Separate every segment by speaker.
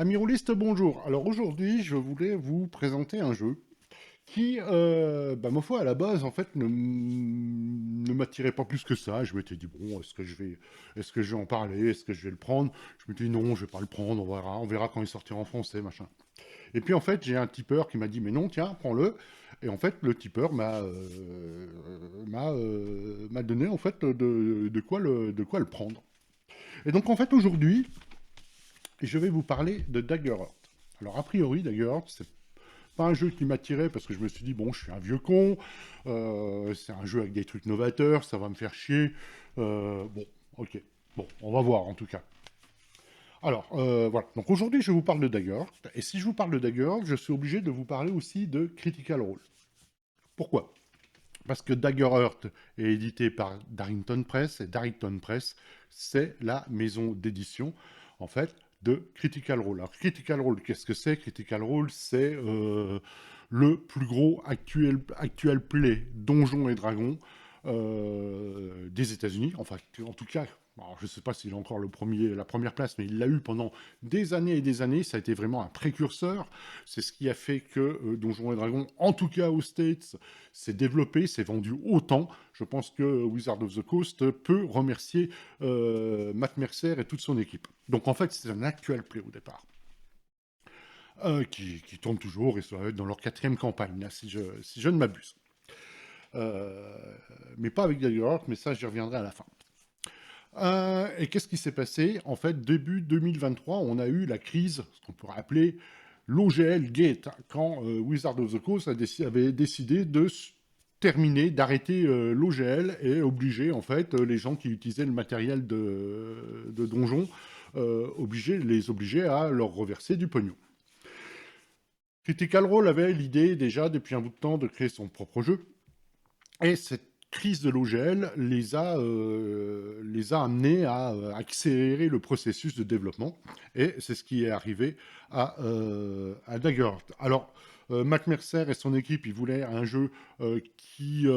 Speaker 1: Amis rôlistes, bonjour. Alors aujourd'hui, je voulais vous présenter un jeu qui, ma foi, à la base, en fait, ne m'attirait pas plus que ça. Je m'étais dit, bon, est-ce que je vais en parler? Est-ce que je vais le prendre? Je me dis, non, je vais pas le prendre, on verra quand il sortira en français, machin. Et puis, en fait, j'ai un tipeur qui m'a dit, mais non, tiens, prends-le. Et en fait, le tipeur m'a donné, en fait, de quoi le prendre. Et donc, en fait, aujourd'hui, je vais vous parler de Daggerheart. Alors, a priori, Daggerheart, c'est pas un jeu qui m'attirait parce que je me suis dit, bon, je suis un vieux con, c'est un jeu avec des trucs novateurs, ça va me faire chier. Bon, ok. Bon, on va voir en tout cas. Alors, voilà. Donc aujourd'hui, je vous parle de Daggerheart. Et si je vous parle de Daggerheart, je suis obligé de vous parler aussi de Critical Role. Pourquoi? Parce que Daggerheart est édité par Darrington Press, et Darrington Press, c'est la maison d'édition, en fait, de Critical Role. Alors, Critical Role, qu'est-ce que c'est? Critical Role, c'est le plus gros actuel play Donjons et Dragons des États-Unis. Enfin, en tout cas, alors, je ne sais pas s'il a encore la première place, mais il l'a eu pendant des années et des années. Ça a été vraiment un précurseur. C'est ce qui a fait que Donjons et Dragons, en tout cas aux States, s'est développé, s'est vendu autant. Je pense que Wizard of the Coast peut remercier Matt Mercer et toute son équipe. Donc en fait, c'est un actuel play au départ. Qui tourne toujours et ça va être dans leur 4e campagne, là, si je ne m'abuse. Euh, mais pas avec Daggerheart, mais ça, j'y reviendrai à la fin. Et qu'est-ce qui s'est passé? En fait, début 2023, on a eu la crise, ce qu'on pourrait appeler l'OGL Gate, quand Wizard of the Coast avait décidé de terminer, d'arrêter l'OGL et obliger en fait les gens qui utilisaient le matériel de donjon, les obliger à leur reverser du pognon. Critical Role avait l'idée déjà depuis un bout de temps de créer son propre jeu, et cette crise de l'OGL les a amenés à accélérer le processus de développement. Et c'est ce qui est arrivé à Daggerheart. Alors, Matt Mercer et son équipe, ils voulaient un jeu qui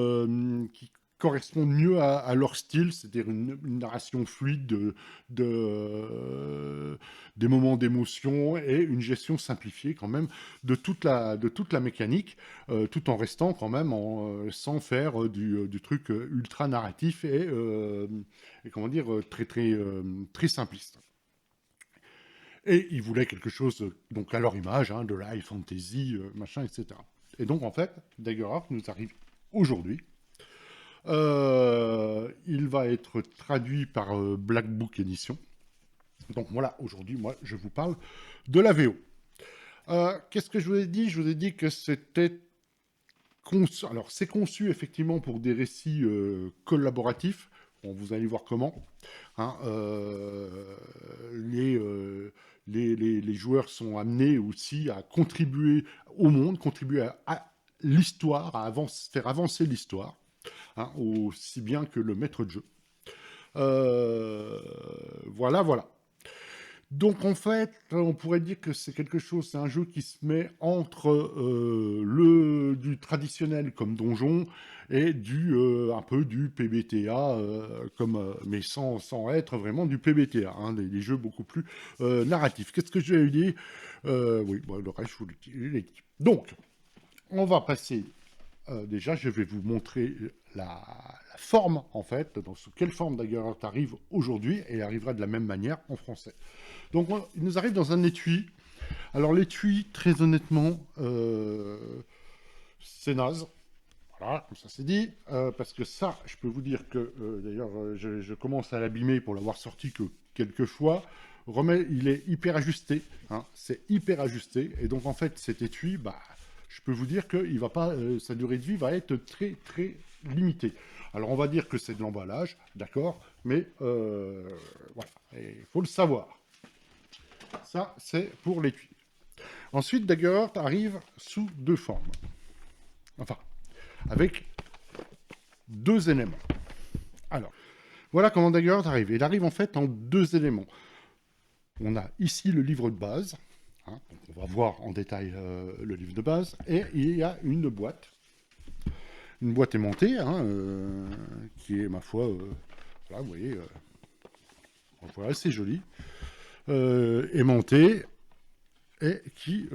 Speaker 1: corresponde mieux à leur style, c'est-à-dire une narration fluide des moments d'émotion et une gestion simplifiée quand même de toute la mécanique, tout en restant quand même sans faire du truc ultra narratif et comment dire, très simpliste. Et ils voulaient quelque chose donc à leur image, hein, de la high fantasy, machin, etc. Et donc en fait, Daggerheart nous arrive aujourd'hui. Il va être traduit par Black Book Edition. Donc voilà, aujourd'hui, moi, je vous parle de la VO. Qu'est-ce que je vous ai dit? Je vous ai dit que c'était conçu. Alors, c'est conçu effectivement pour des récits collaboratifs. Bon, vous allez voir comment. Hein, les joueurs sont amenés aussi à contribuer au monde, contribuer à l'histoire, faire avancer l'histoire, hein, aussi bien que le maître de jeu. Voilà, voilà. Donc en fait, on pourrait dire que c'est quelque chose, c'est un jeu qui se met entre du traditionnel comme donjon et un peu du PBTA, mais sans être vraiment du PBTA, hein, des jeux beaucoup plus narratifs. Qu'est-ce que j'ai dit? Oui, bon, le reste, je vous l'ai dit. Donc, on va passer. Déjà, je vais vous montrer la forme, en fait, sous quelle forme Daggerheart arrive aujourd'hui, et arrivera de la même manière en français. Donc, il nous arrive dans un étui. Alors, l'étui, très honnêtement, c'est naze. Voilà, comme ça c'est dit. Parce que ça, je peux vous dire que, d'ailleurs, je commence à l'abîmer pour l'avoir sorti que quelques fois. Il est hyper ajusté. Hein, c'est hyper ajusté. Et donc, en fait, cet étui, je peux vous dire que sa durée de vie va être très, très limitée. Alors, on va dire que c'est de l'emballage, d'accord, mais voilà, il faut le savoir. Ça, c'est pour l'étui. Ensuite, Daggerheart arrive sous deux formes. Enfin, avec deux éléments. Alors, voilà comment Daggerheart arrive. Il arrive en fait en deux éléments. On a ici le livre de base. Hein, donc on va voir en détail le livre de base. Et il y a une boîte aimantée, hein, qui est, ma foi, voilà, vous voyez, voilà, c'est joli. Aimantée. et qui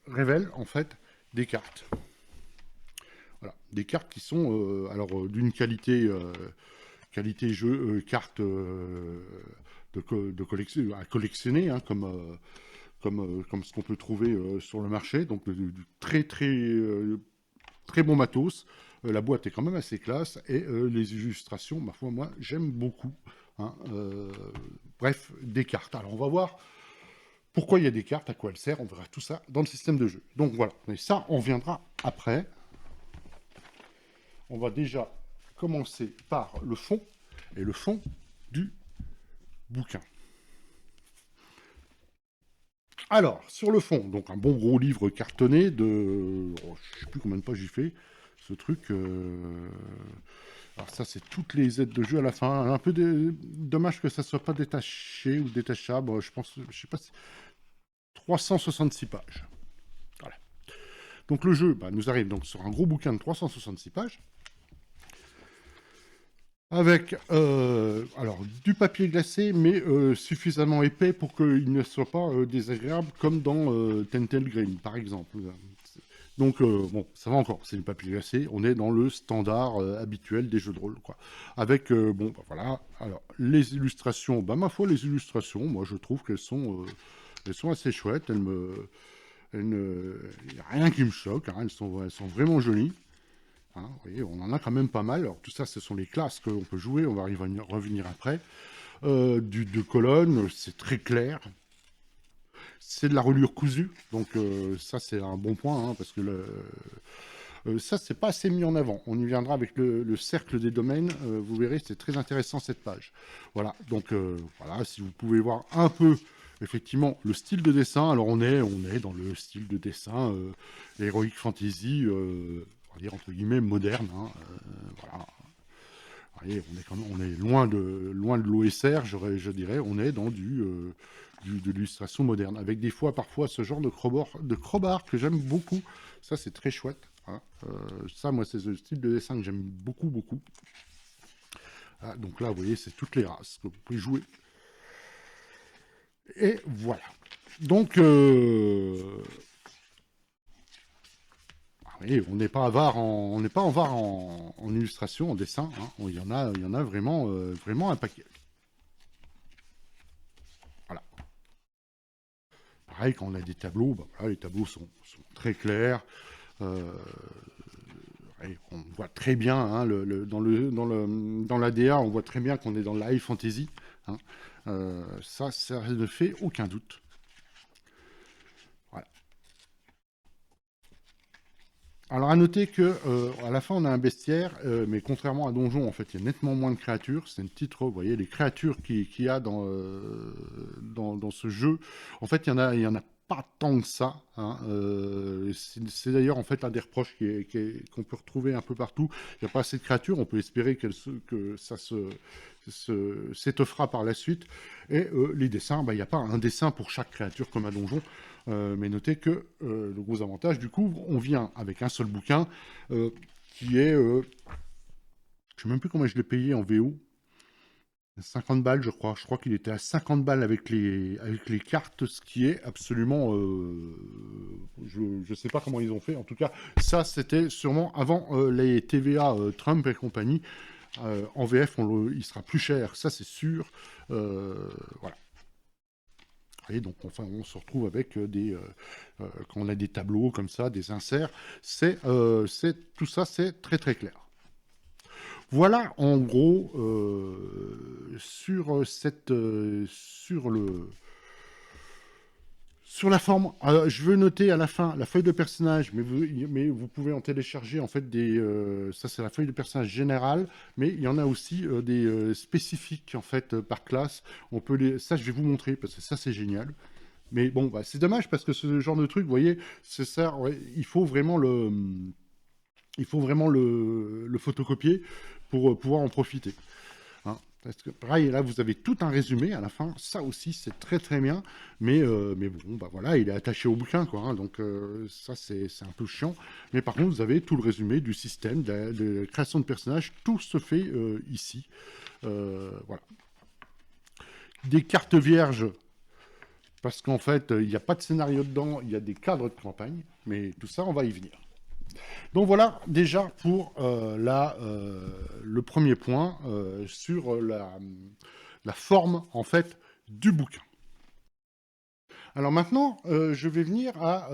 Speaker 1: révèle en fait des cartes. Voilà, des cartes qui sont alors d'une qualité jeu, cartes à collectionner, hein, comme ce qu'on peut trouver sur le marché, donc du très bon matos. La boîte est quand même assez classe et les illustrations, ma foi, moi, j'aime beaucoup. Hein, bref, des cartes. Alors, on va voir pourquoi il y a des cartes, à quoi elles servent. On verra tout ça dans le système de jeu. Donc voilà, mais ça, on viendra après. On va déjà commencer par le fond et le fond du bouquin. Alors, sur le fond, donc un bon gros livre cartonné de... Oh, je ne sais plus combien de pages j'ai fait. Ce truc... Alors ça, c'est toutes les aides de jeu à la fin. Un peu dommage que ça ne soit pas détaché ou détachable. Je pense, je sais pas si... 366 pages. Voilà. Donc le jeu nous arrive donc sur un gros bouquin de 366 pages. Avec alors, du papier glacé, mais suffisamment épais pour qu'il ne soit pas désagréable, comme dans Tentel Green, par exemple. Donc, bon, ça va encore, c'est du papier glacé, on est dans le standard habituel des jeux de rôle, quoi. Avec, bon, bah, voilà, alors, les illustrations, bah, ma foi, les illustrations, moi, je trouve qu'elles sont assez chouettes, il n'y a rien qui me choque, hein, elles sont vraiment jolies. Hein, vous voyez, on en a quand même pas mal. Alors, tout ça, ce sont les classes qu'on peut jouer. On va y revenir après. De colonnes, c'est très clair. C'est de la reliure cousue. Donc, ça, c'est un bon point. Hein, parce que ça, c'est pas assez mis en avant. On y viendra avec le cercle des domaines. Vous verrez, c'est très intéressant cette page. Voilà. Donc, voilà, si vous pouvez voir un peu, effectivement, le style de dessin. Alors, on est dans le style de dessin Heroic Fantasy. On va dire entre guillemets moderne. Hein, voilà. Voyez, on est loin de l'OSR, je dirais. On est dans de l'illustration moderne, avec des fois, parfois, ce genre de crowbar que j'aime beaucoup. Ça, c'est très chouette. Hein. Ça, moi, c'est le style de dessin que j'aime beaucoup, beaucoup. Ah, donc là, vous voyez, c'est toutes les races que vous pouvez jouer. Et voilà. Donc, oui, on n'est pas avare en illustration, en dessin. Hein. Il y en a vraiment, vraiment un paquet. Voilà. Pareil, quand on a des tableaux, bah, voilà, les tableaux sont très clairs. On voit très bien, hein, dans l'ADA, on voit très bien qu'on est dans la high fantasy. Hein. Ça ne fait aucun doute. Voilà. Alors à noter que à la fin on a un bestiaire, mais contrairement à Donjon, en fait, il y a nettement moins de créatures. C'est une petite robe, vous voyez, les créatures qu'il y a dans ce jeu. En fait, il y en a pas tant que ça. Hein. C'est d'ailleurs en fait un des reproches qu'on peut retrouver un peu partout. Il n'y a pas assez de créatures. On peut espérer que ça s'étoffera par la suite. Et les dessins, il n'y a pas un dessin pour chaque créature comme à Donjon. Mais notez que le gros avantage, du coup, on vient avec un seul bouquin qui est... je ne sais même plus comment je l'ai payé en VO. 50 balles, je crois. Je crois qu'il était à 50 balles avec les cartes, ce qui est absolument... je ne sais pas comment ils ont fait. En tout cas, ça, c'était sûrement avant les TVA Trump et compagnie. En VF, il sera plus cher, ça c'est sûr. Voilà. Et donc, enfin, on se retrouve avec quand on a des tableaux comme ça, des inserts, tout ça, c'est très très clair. Voilà, en gros, sur la forme. Je veux noter à la fin la feuille de personnage, mais vous pouvez en télécharger en fait ça c'est la feuille de personnage générale, mais il y en a aussi des spécifiques en fait par classe. Ça je vais vous montrer parce que ça c'est génial. Mais bon, c'est dommage parce que ce genre de truc, vous voyez, c'est ça. Ouais, il faut vraiment le photocopier pour pouvoir en profiter. Hein. Parce que pareil, là, vous avez tout un résumé à la fin. Ça aussi, c'est très très bien. Mais bon, voilà, il est attaché au bouquin, quoi. Hein, donc ça, c'est un peu chiant. Mais par contre, vous avez tout le résumé du système, de la création de personnages. Tout se fait ici. Voilà. Des cartes vierges. parce qu'en fait, il n'y a pas de scénario dedans, il y a des cadres de campagne, mais tout ça, on va y venir. Donc voilà déjà pour le premier point sur la forme en fait du bouquin. Alors maintenant, je vais venir à...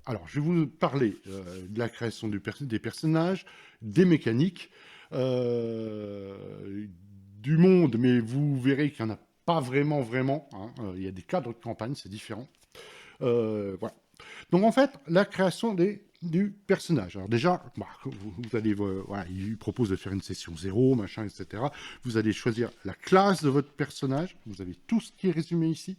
Speaker 1: alors, je vais vous parler de la création des personnages, des mécaniques, du monde, mais vous verrez qu'il n'y en a pas vraiment. Hein, il y a des cadres de campagne, c'est différent. Voilà. Donc en fait, la création du personnage. Alors déjà, bah, vous allez, voilà, il propose de faire une session 0, machin, etc. Vous allez choisir la classe de votre personnage. Vous avez tout ce qui est résumé ici.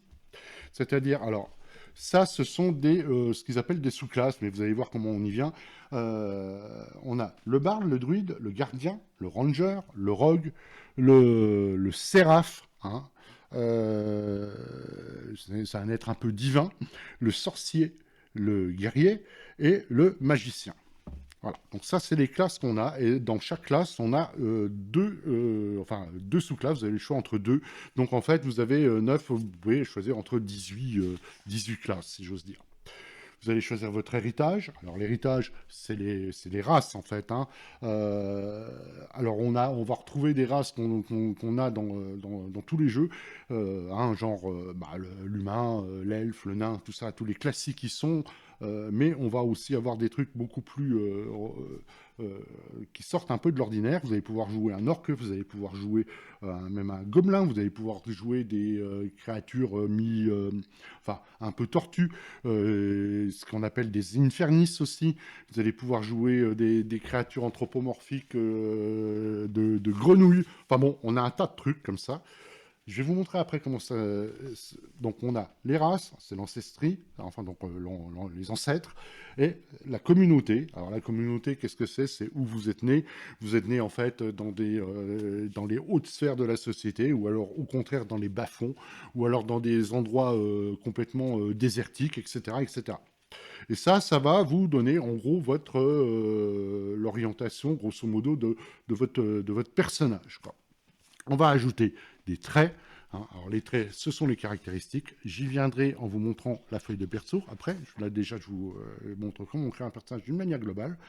Speaker 1: C'est-à-dire, alors, ça, ce sont ce qu'ils appellent des sous-classes, mais vous allez voir comment on y vient. On a le barde, le druide, le gardien, le ranger, le rogue, le séraph, hein, c'est un être un peu divin, le sorcier, le guerrier et le magicien. Voilà, donc ça c'est les classes qu'on a, et dans chaque classe on a deux sous-classes, vous avez le choix entre deux, donc en fait vous avez 9, vous pouvez choisir entre 18 classes si j'ose dire. Vous allez choisir votre héritage. Alors l'héritage, c'est les races en fait. Hein. Alors on va retrouver des races qu'on a dans tous les jeux, hein, genre l'humain, l'elfe, le nain, tout ça, tous les classiques qui sont. Mais on va aussi avoir des trucs beaucoup plus qui sortent un peu de l'ordinaire. Vous allez pouvoir jouer un orque, vous allez pouvoir jouer même un gobelin, vous allez pouvoir jouer des créatures enfin un peu tortues, ce qu'on appelle des infernis aussi. Vous allez pouvoir jouer des créatures anthropomorphiques de grenouilles. Enfin bon, on a un tas de trucs comme ça. Je vais vous montrer après comment ça... Donc on a les races, c'est l'ancestrie, enfin donc les ancêtres, et la communauté. Alors la communauté, qu'est-ce que c'est? C'est où vous êtes né. Vous êtes né en fait dans les hautes sphères de la société, ou alors au contraire dans les bas-fonds, ou alors dans des endroits complètement désertiques, etc., etc. Et ça va vous donner en gros l'orientation, grosso modo, de votre personnage, quoi. On va ajouter des traits. Hein. Alors les traits, ce sont les caractéristiques. J'y viendrai en vous montrant la feuille de perso. Après, là déjà, je vous montre comment on crée un personnage d'une manière globale.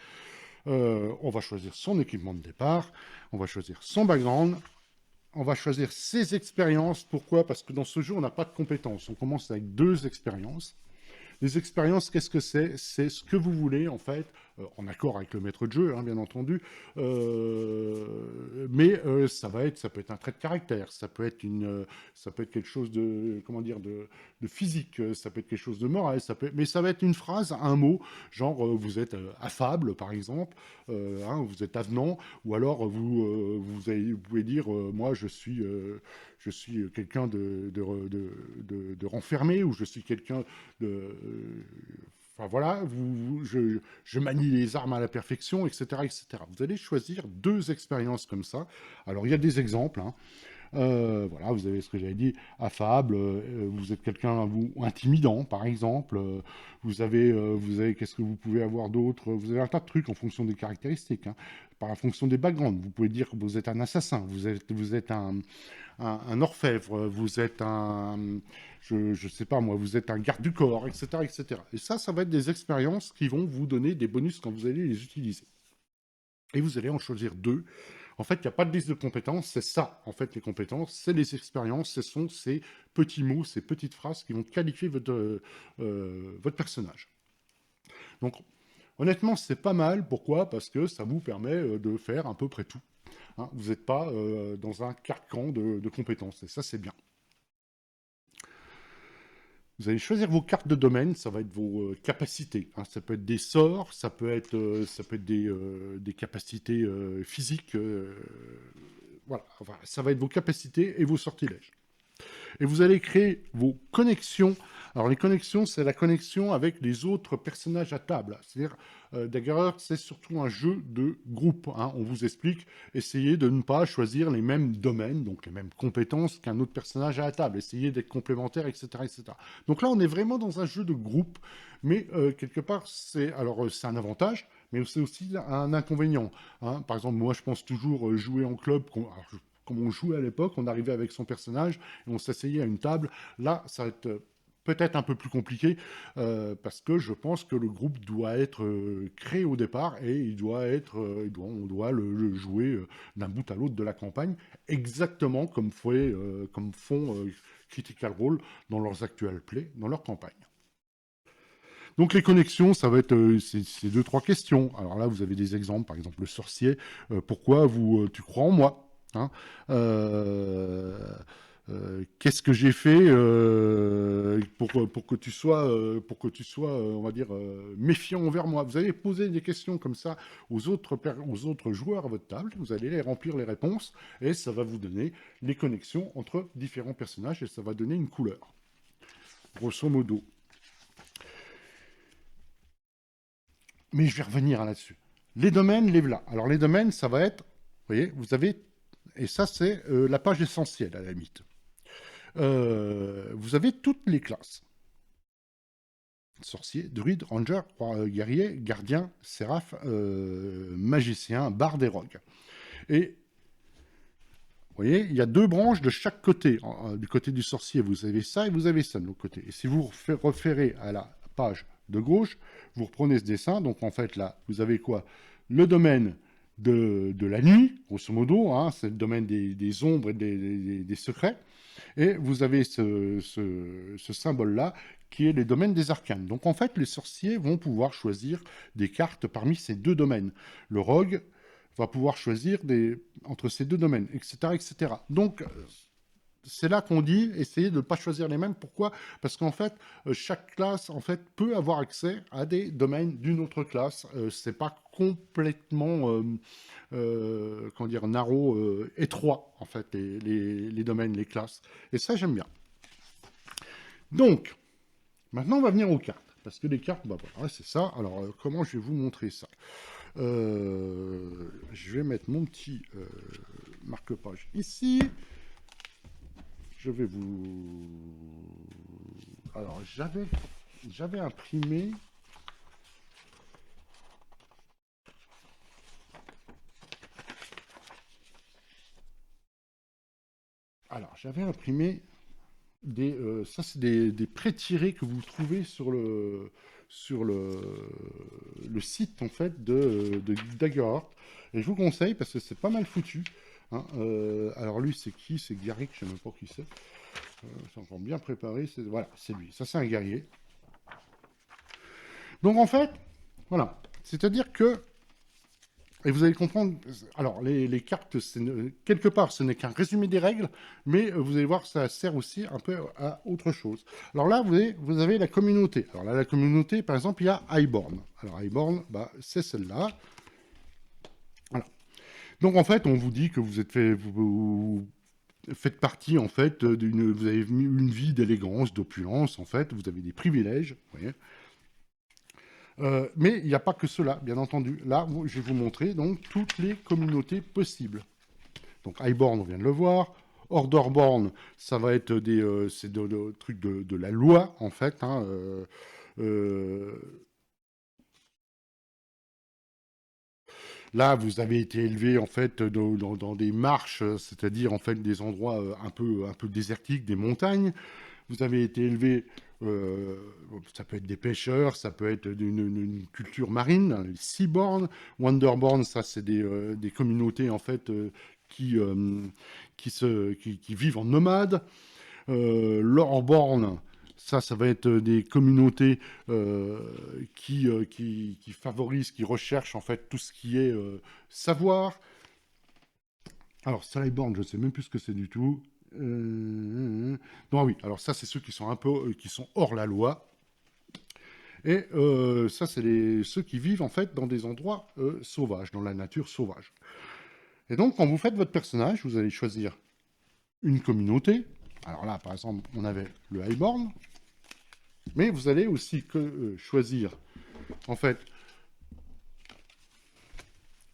Speaker 1: On va choisir son équipement de départ. On va choisir son background. On va choisir ses expériences. Pourquoi? Parce que dans ce jeu, on n'a pas de compétences. On commence avec 2 expériences. Les expériences, qu'est-ce que c'est? C'est ce que vous voulez, en fait, en accord avec le maître de jeu, hein, bien entendu, mais ça peut être un trait de caractère, ça peut être quelque chose de, comment dire, de physique, ça peut être quelque chose de moral, mais ça va être une phrase, un mot, genre vous êtes affable, par exemple, hein, vous êtes avenant, ou alors vous pouvez dire, moi je suis quelqu'un de renfermé, ou je suis quelqu'un de... Enfin voilà, je manie les armes à la perfection, etc., etc. Vous allez choisir 2 expériences comme ça. Alors il y a des exemples, hein. Voilà, vous avez ce que j'avais dit, affable, vous êtes quelqu'un, vous, intimidant, par exemple, qu'est-ce que vous pouvez avoir d'autre? Vous avez un tas de trucs en fonction des caractéristiques, hein, par fonction des backgrounds. Vous pouvez dire que vous êtes un assassin, vous êtes un orfèvre, vous êtes je sais pas moi, vous êtes un garde du corps, etc., etc. Et ça va être des expériences qui vont vous donner des bonus quand vous allez les utiliser. Et vous allez en choisir 2. En fait, il n'y a pas de liste de compétences, c'est ça, en fait, les compétences, c'est les expériences, ce sont ces petits mots, ces petites phrases qui vont qualifier votre personnage. Donc, honnêtement, c'est pas mal. Pourquoi? Parce que ça vous permet de faire à peu près tout. Hein. Vous n'êtes pas dans un carcan de compétences, et ça, c'est bien. Vous allez choisir vos cartes de domaine, ça va être vos capacités. Hein. Ça peut être des sorts, ça peut être des capacités physiques. Voilà, enfin, ça va être vos capacités et vos sortilèges. Et vous allez créer vos connexions. Alors les connexions, c'est la connexion avec les autres personnages à table. C'est-à-dire, Daggerheart, c'est surtout un jeu de groupe. Hein. On vous explique, essayez de ne pas choisir les mêmes domaines, donc les mêmes compétences qu'un autre personnage à la table. Essayez d'être complémentaires, etc., etc. Donc là, on est vraiment dans un jeu de groupe, mais quelque part, c'est un avantage, mais c'est aussi un inconvénient. Hein. Par exemple, moi, je pense toujours jouer en club. Comme on jouait à l'époque, on arrivait avec son personnage et on s'asseyait à une table. Là, ça va être peut-être un peu plus compliqué, parce que je pense que le groupe doit être créé au départ et il doit être, on doit le jouer d'un bout à l'autre de la campagne, exactement comme font Critical Role dans leurs actual plays, dans leur campagne. Donc les connexions, ça va être ces deux, trois questions. Alors là, vous avez des exemples, par exemple le sorcier, pourquoi tu crois en moi, hein. Qu'est-ce que j'ai fait pour que tu sois, on va dire, méfiant envers moi. Vous allez poser des questions comme ça aux autres joueurs à votre table, vous allez les remplir les réponses, et ça va vous donner les connexions entre différents personnages, et ça va donner une couleur, grosso modo. Mais je vais revenir là-dessus. Les domaines, les voilà. Alors les domaines, ça va être, vous voyez, vous avez, et ça c'est la page essentielle à la limite. Vous avez toutes les classes. Sorcier, druide, ranger, guerrier, gardien, séraph, magicien, barde et rogue. Et vous voyez, il y a deux branches de chaque côté. Du côté du sorcier, vous avez ça et vous avez ça de l'autre côté. Et si vous référez à la page de gauche, vous reprenez ce dessin. Donc en fait, là, vous avez quoi? Le domaine de la nuit, grosso modo, hein, c'est le domaine des ombres et des secrets. Et vous avez ce symbole-là qui est les domaines des arcanes. Donc en fait, les sorciers vont pouvoir choisir des cartes parmi ces deux domaines. Le rogue va pouvoir choisir entre ces deux domaines, etc. etc. Donc c'est là qu'on dit, essayez de ne pas choisir les mêmes. Pourquoi? Parce qu'en fait, chaque classe en fait, peut avoir accès à des domaines d'une autre classe. C'est pas complètement comment dire, narrow, étroit, en fait, les domaines, les classes. Et ça, j'aime bien. Donc, maintenant, on va venir aux cartes. Parce que les cartes, bah voilà, c'est ça. Alors, comment je vais vous montrer ça? Je vais mettre mon petit marque-page ici. Je vais vous... Alors, j'avais imprimé... Alors, j'avais imprimé ça, c'est des pré-tirés que vous trouvez sur le site, en fait, de Daggerheart. Et je vous conseille, parce que c'est pas mal foutu, hein. Alors, lui, c'est qui? C'est Garrick, je sais même pas qui c'est. C'est encore bien préparé. Voilà, c'est lui. Ça, c'est un guerrier. Donc, en fait, voilà. C'est-à-dire que et vous allez comprendre, alors les cartes, quelque part, ce n'est qu'un résumé des règles, mais vous allez voir que ça sert aussi un peu à autre chose. Alors là, vous avez la communauté. Alors là, la communauté, par exemple, il y a Highborn. Alors Highborn, bah, c'est celle-là. Voilà. Donc en fait, on vous dit que vous faites partie, en fait, vous avez une vie d'élégance, d'opulence, en fait, vous avez des privilèges, vous voyez. Mais il n'y a pas que cela, bien entendu. Là, je vais vous montrer donc toutes les communautés possibles. Donc Highborn, on vient de le voir. Orderborn, ça va être c'est de trucs de la loi, en fait, hein. Là, vous avez été élevé en fait dans des marches, c'est-à-dire en fait des endroits un peu désertiques, des montagnes. Vous avez été élevé, ça peut être des pêcheurs, ça peut être une culture marine, les Seaborn, Wonderborn, ça c'est des communautés en fait qui vivent en nomade. Loreborn, ça va être des communautés qui favorisent, qui recherchent en fait tout ce qui est savoir. Alors, Slyborn, je ne sais même plus ce que c'est du tout. Non, oui, alors ça, c'est ceux qui sont un peu, qui sont hors la loi. Et ça, c'est ceux qui vivent en fait dans des endroits sauvages, dans la nature sauvage. Et donc, quand vous faites votre personnage, vous allez choisir une communauté. Alors là, par exemple, on avait le Highborn. Mais vous allez aussi choisir, en fait,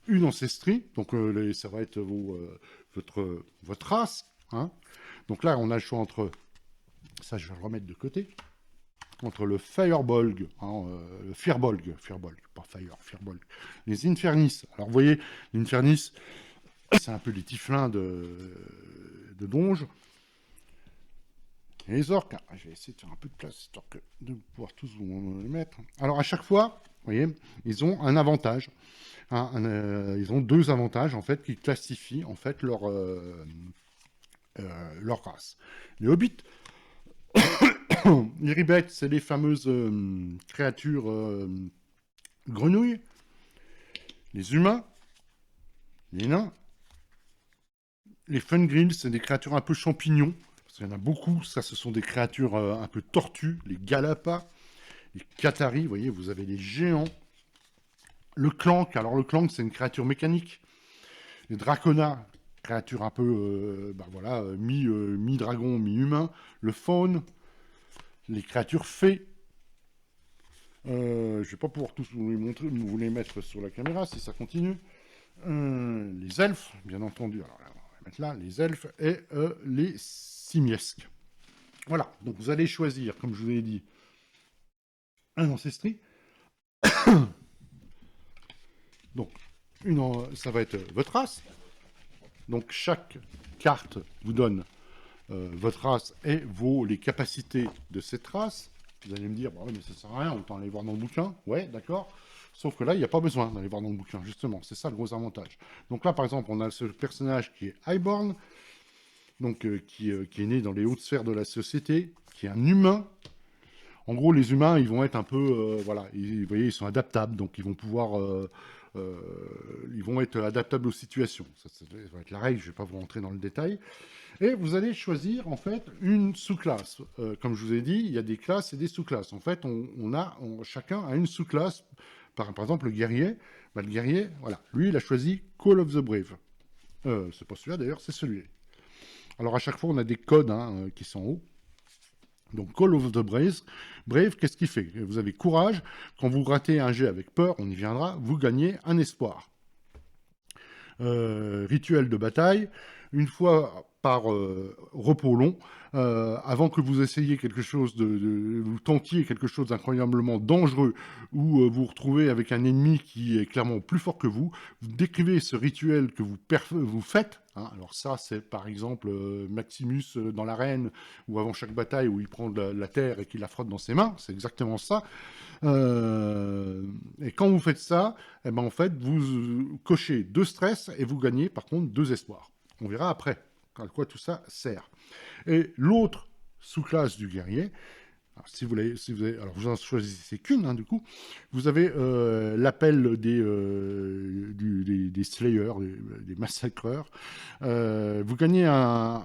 Speaker 1: une ancestrie. Donc, ça va être votre race, hein. Donc là, on a le choix entre, ça je vais le remettre de côté, entre le Firebolg, hein, le Firbolg, pas Fire, Firbolg, les Infernis. Alors vous voyez, l'Infernis, c'est un peu les tiflins de donge. Et les orques, ah, je vais essayer de faire un peu de place, histoire de pouvoir tous vous les mettre. Alors, à chaque fois, vous voyez, ils ont un avantage. Hein, ils ont deux avantages, en fait, qui classifient, en fait, leur race. Les hobbits, les ribettes, c'est les fameuses créatures grenouilles. Les humains, les nains. Les fungrills, c'est des créatures un peu champignons. Parce qu'il y en a beaucoup. Ça, ce sont des créatures un peu tortues. Les galapas, les Qataris, vous voyez, vous avez les géants. Le clank, alors le clank, c'est une créature mécanique. Les draconas, créature un peu, voilà, mi-dragon, mi-humain. Le faune, les créatures fées. Je ne vais pas pouvoir tous vous les montrer, vous les mettre sur la caméra si ça continue. Les elfes, bien entendu. Alors là, on va mettre là, les elfes et les simiesques. Voilà, donc vous allez choisir, comme je vous ai dit, un ancestri. Donc, ça va être votre race. Donc, chaque carte vous donne votre race et les capacités de cette race. Vous allez me dire, bah oui, mais ça sert à rien, autant aller voir dans le bouquin. Ouais, d'accord. Sauf que là, il n'y a pas besoin d'aller voir dans le bouquin, justement. C'est ça le gros avantage. Donc là, par exemple, on a ce personnage qui est Highborn, donc qui est né dans les hautes sphères de la société, qui est un humain. En gros, les humains, ils vont être un peu, voilà, vous voyez, ils sont adaptables, donc ils vont pouvoir, ils vont être adaptables aux situations. Ça va être la règle, je ne vais pas vous rentrer dans le détail. Et vous allez choisir, en fait, une sous-classe. Comme je vous ai dit, il y a des classes et des sous-classes. En fait, chacun a une sous-classe. Par exemple, le guerrier, bah, le guerrier, voilà, lui, il a choisi Call of the Brave. C'est pas celui-là, d'ailleurs, c'est celui-là. Alors, à chaque fois, on a des codes qui sont en haut. Donc, Call of the Brave, qu'est-ce qu'il fait? Vous avez courage. Quand vous ratez un jet avec peur, on y viendra, vous gagnez un espoir. Rituel de bataille. Une fois par repos long, avant que vous essayiez quelque chose vous tentiez quelque chose d'incroyablement dangereux ou vous retrouvez avec un ennemi qui est clairement plus fort que vous décrivez ce rituel que vous faites. Hein. Alors ça, c'est par exemple Maximus dans l'arène ou avant chaque bataille où il prend de la terre et qu'il la frotte dans ses mains. C'est exactement ça. Et quand vous faites ça, eh ben, en fait, vous cochez 2 stress et vous gagnez par contre 2 espoirs. On verra après à quoi tout ça sert. Et l'autre sous-classe du guerrier, alors, si vous avez, alors vous en choisissez qu'une, hein, du coup, vous avez l'appel des slayers, des massacreurs. Vous gagnez un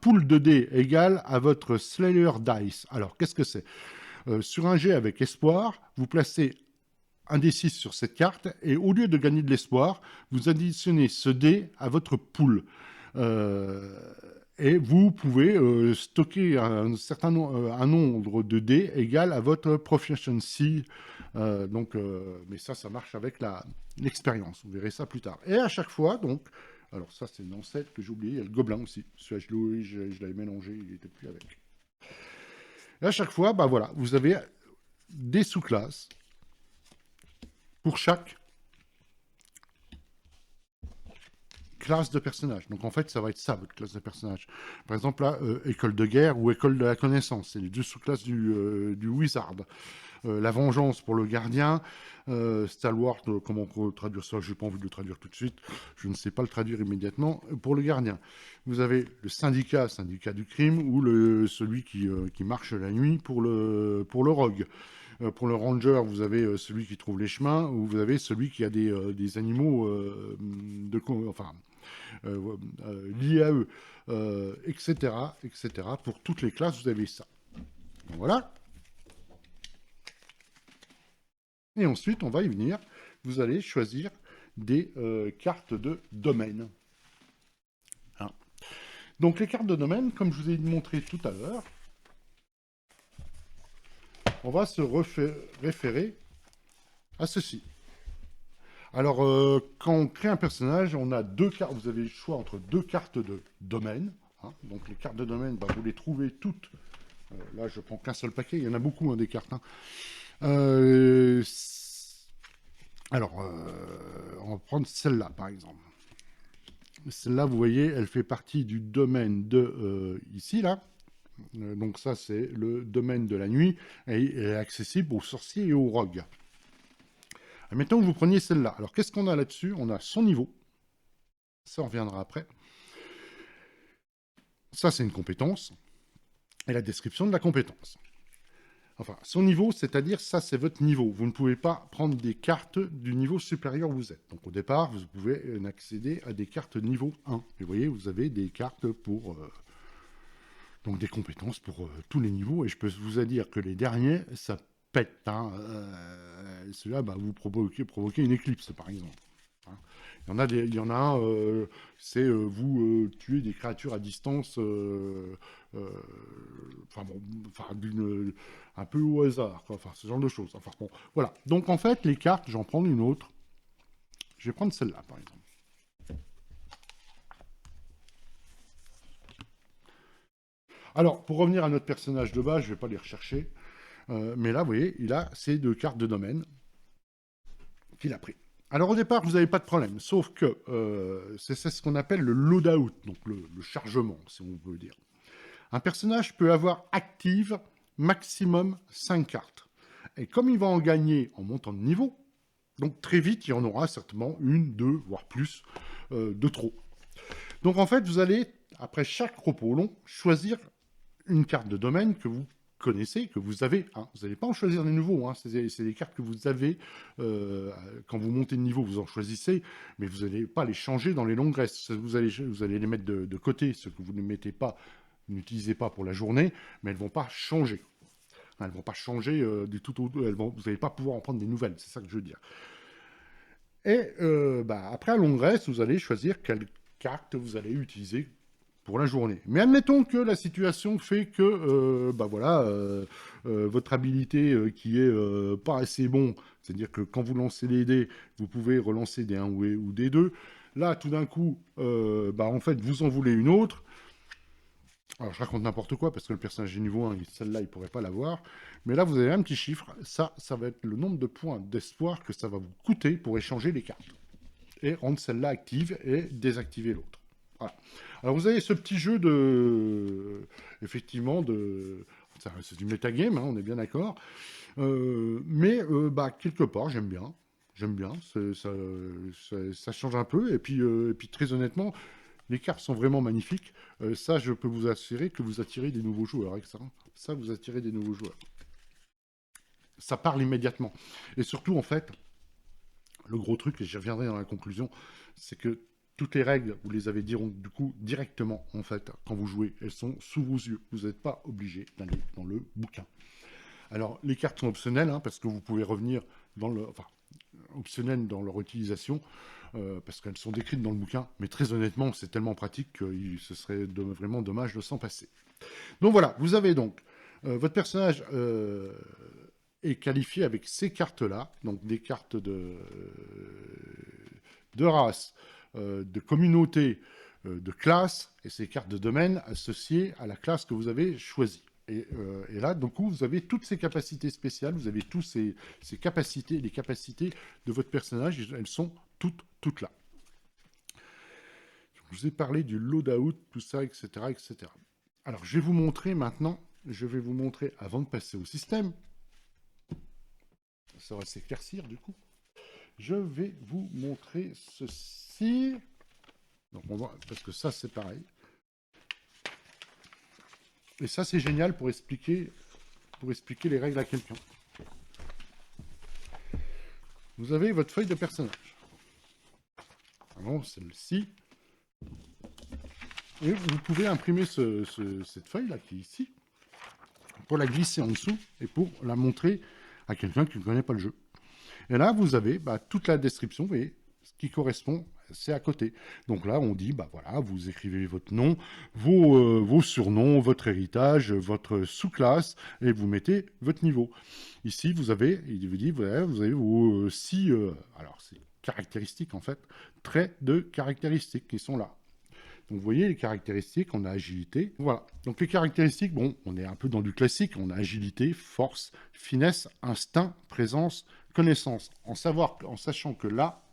Speaker 1: pool de dés égal à votre slayer dice. Alors, qu'est-ce que c'est? Sur un jet avec espoir, vous placez un D6 sur cette carte et au lieu de gagner de l'espoir, vous additionnez ce dé à votre pool. Et vous pouvez stocker un nombre de dés égal à votre proficiency. Mais ça marche avec l'expérience. Vous verrez ça plus tard. Et à chaque fois, donc, alors ça c'est une ancêtre que j'ai oublié, il y a le gobelin aussi. Celui-là, je l'avais mélangé, il n'était plus avec. Et à chaque fois, bah voilà, vous avez des sous-classes pour chaque classe de personnage. Donc en fait, ça va être ça, votre classe de personnage. Par exemple, là, école de guerre ou école de la connaissance, c'est les deux sous-classes du wizard. La vengeance pour le gardien, Stalwart, comment on peut traduire ça? Je n'ai pas envie de le traduire tout de suite, je ne sais pas le traduire immédiatement. Pour le gardien, vous avez le syndicat du crime, ou celui qui marche la nuit pour le rogue. Pour le ranger, vous avez celui qui trouve les chemins, ou vous avez celui qui a des animaux liés à eux, etc., etc. Pour toutes les classes, vous avez ça. Donc, voilà. Et ensuite, on va y venir. Vous allez choisir des cartes de domaine. Hein. Donc les cartes de domaine, comme je vous ai montré tout à l'heure, on va se référer à ceci. Alors, quand on crée un personnage, on a 2 cartes. Vous avez le choix entre 2 cartes de domaine. Hein. Donc les cartes de domaine, bah, vous les trouvez toutes. Là, je prends qu'un seul paquet. Il y en a beaucoup hein, des cartes. Hein. Alors, on va prendre celle-là, par exemple. Celle-là, vous voyez, elle fait partie du domaine de ici, là. Donc ça, c'est le domaine de la nuit et est accessible aux sorciers et aux rogues. Admettons que vous preniez celle-là. Alors, qu'est-ce qu'on a là-dessus? On a son niveau. Ça, on reviendra après. Ça, c'est une compétence. Et la description de la compétence. Enfin, son niveau, c'est-à-dire, ça, c'est votre niveau. Vous ne pouvez pas prendre des cartes du niveau supérieur où vous êtes. Donc, au départ, vous pouvez accéder à des cartes niveau 1. Et vous voyez, vous avez des cartes pour... donc, des compétences pour tous les niveaux. Et je peux vous dire que les derniers, ça pète. Hein. Celui-là, bah, vous provoquez une éclipse, par exemple. Hein. Il y en a un, c'est vous tuer des créatures à distance, un peu au hasard, quoi. Enfin, ce genre de choses. Enfin, bon, voilà. Donc, en fait, les cartes, j'en prends une autre. Je vais prendre celle-là, par exemple. Alors, pour revenir à notre personnage de base, je ne vais pas les rechercher. Mais là, vous voyez, il a ces 2 cartes de domaine qu'il a pris. Alors au départ, vous n'avez pas de problème, sauf que c'est ce qu'on appelle le loadout, donc le chargement, si on veut dire. Un personnage peut avoir active maximum 5 cartes. Et comme il va en gagner en montant de niveau, donc très vite, il y en aura certainement 1, 2, voire plus de trop. Donc en fait, vous allez, après chaque repos long, choisir une carte de domaine que vous connaissez, que vous avez. Hein. Vous n'allez pas en choisir des nouveaux. Hein. C'est des cartes que vous avez. Quand vous montez de niveau, vous en choisissez, mais vous n'allez pas les changer dans les longues restes. Vous allez les mettre de côté, ce que vous ne mettez pas, n'utilisez pas pour la journée, mais elles ne vont pas changer. Elles ne vont pas changer du tout au tout. Vous n'allez pas pouvoir en prendre des nouvelles, c'est ça que je veux dire. Et après un long reste, vous allez choisir quelle carte vous allez utiliser pour la journée. Mais admettons que la situation fait que votre habilité qui est pas assez bon, c'est-à-dire que quand vous lancez les dés, vous pouvez relancer des 1 ou des 2. Là, tout d'un coup, en fait, vous en voulez une autre. Alors, je raconte n'importe quoi, parce que le personnage est niveau 1, celle-là, il ne pourrait pas l'avoir. Mais là, vous avez un petit chiffre. Ça va être le nombre de points d'espoir que ça va vous coûter pour échanger les cartes. Et rendre celle-là active et désactiver l'autre. Voilà. Alors vous avez ce petit jeu effectivement, c'est du metagame, hein, on est bien d'accord. Mais quelque part, j'aime bien. Ça change un peu. Et puis très honnêtement, les cartes sont vraiment magnifiques. Ça, je peux vous assurer que vous attirez des nouveaux joueurs avec ça. Ça, vous attirez des nouveaux joueurs. Ça parle immédiatement. Et surtout, en fait, le gros truc, et j'y reviendrai dans la conclusion, c'est que toutes les règles, vous les avez du coup directement, en fait, quand vous jouez. Elles sont sous vos yeux. Vous n'êtes pas obligé d'aller dans le bouquin. Alors, les cartes sont optionnelles, hein, parce que vous pouvez revenir dans le... Enfin, optionnelles dans leur utilisation, parce qu'elles sont décrites dans le bouquin. Mais très honnêtement, c'est tellement pratique que ce serait vraiment dommage de s'en passer. Donc voilà, vous avez donc votre personnage... est qualifié avec ces cartes-là, donc des cartes de race, de communauté, de classe, et ces cartes de domaine associées à la classe que vous avez choisie. Et là, du coup, vous avez toutes ces capacités spéciales, vous avez toutes ces capacités, les capacités de votre personnage, elles sont toutes là. Je vous ai parlé du loadout, tout ça, etc., etc. Alors, je vais vous montrer maintenant, avant de passer au système, ça va s'éclaircir du coup. Je vais vous montrer ceci. Donc parce que ça c'est pareil. Et ça c'est génial pour expliquer les règles à quelqu'un. Vous avez votre feuille de personnage. Alors celle-ci. Et vous pouvez imprimer cette feuille là qui est ici pour la glisser en dessous et pour la montrer à quelqu'un qui ne connaît pas le jeu. Et là, vous avez toute la description, vous voyez, ce qui correspond, c'est à côté. Donc là, on dit, voilà, vous écrivez votre nom, vos surnoms, votre héritage, votre sous-classe, et vous mettez votre niveau. Ici, il vous dit, vous avez vos 6, alors c'est caractéristiques en fait, traits de caractéristiques qui sont là. Donc vous voyez les caractéristiques, on a agilité. Voilà. Donc les caractéristiques, bon, on est un peu dans du classique. On a agilité, force, finesse, instinct, présence, connaissance. En sachant que là,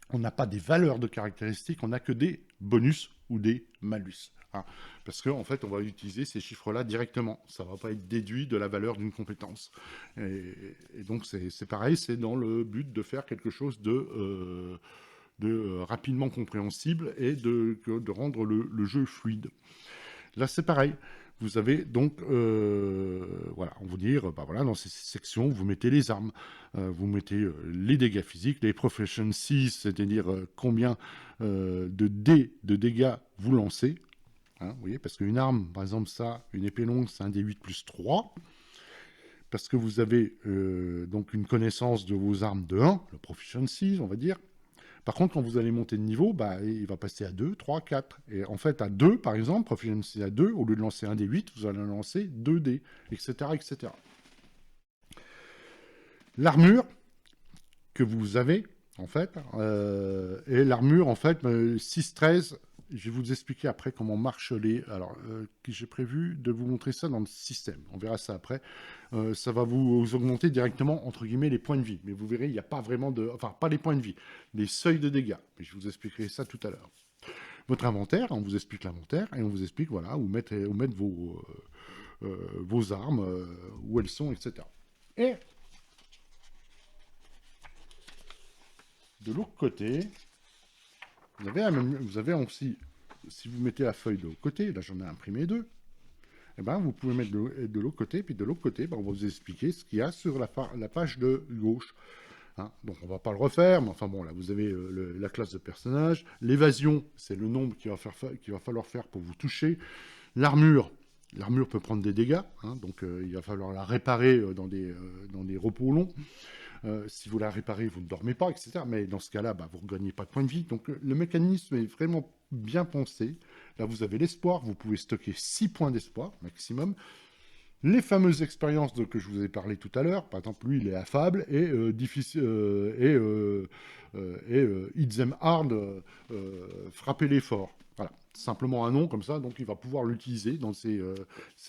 Speaker 1: on n'a pas des valeurs de caractéristiques, on n'a que des bonus ou des malus. hein, parce qu'en fait, on va utiliser ces chiffres-là directement. Ça ne va pas être déduit de la valeur d'une compétence. Et donc, c'est pareil, c'est dans le but de faire quelque chose de rapidement compréhensible et de rendre le jeu fluide. Là, c'est pareil. Vous avez donc, voilà, on va dire, bah voilà, dans ces sections, vous mettez les armes, vous mettez les dégâts physiques, les proficiencies, c'est-à-dire combien de dés de dégâts vous lancez. Hein, vous voyez, parce qu'une arme, par exemple, ça, une épée longue, c'est un D8 plus 3. Parce que vous avez donc une connaissance de vos armes de 1, le proficiency, on va dire. Par contre, quand vous allez monter de niveau, bah, il va passer à 2, 3, 4. Et en fait, à 2, par exemple, proficiency à 2, au lieu de lancer un D8, vous allez lancer 2 dés, etc., etc. L'armure que vous avez, en fait, et l'armure, en fait, 6-13, je vais vous expliquer après comment marchent les... Alors, j'ai prévu de vous montrer ça dans le système. On verra ça après. Ça va vous augmenter directement, entre guillemets, les points de vie. Mais vous verrez, il n'y a pas vraiment de... Enfin, pas les points de vie, les seuils de dégâts. Mais je vous expliquerai ça tout à l'heure. Votre inventaire, on vous explique l'inventaire, et on vous explique, voilà, où mettre vos armes, où elles sont, etc. Et de l'autre côté, vous avez aussi, si vous mettez la feuille de l'autre côté, là j'en ai imprimé 2, eh ben, vous pouvez mettre de l'autre côté, puis de l'autre côté, ben, on va vous expliquer ce qu'il y a sur la page de gauche. Hein, donc on ne va pas le refaire, mais enfin bon, là vous avez la classe de personnage. L'évasion, c'est le nombre qu'il va falloir faire pour vous toucher. L'armure peut prendre des dégâts, hein, donc il va falloir la réparer dans des repos longs. Si vous la réparez, vous ne dormez pas, etc. Mais dans ce cas-là, bah, vous ne gagnez pas de points de vie. Donc le mécanisme est vraiment bien pensé. Là, vous avez l'espoir. Vous pouvez stocker 6 points d'espoir maximum. Les fameuses expériences que je vous ai parlé tout à l'heure, par exemple, lui, il est affable et difficile hit them hard, frapper l'effort. Voilà, simplement un nom comme ça, donc il va pouvoir l'utiliser dans ses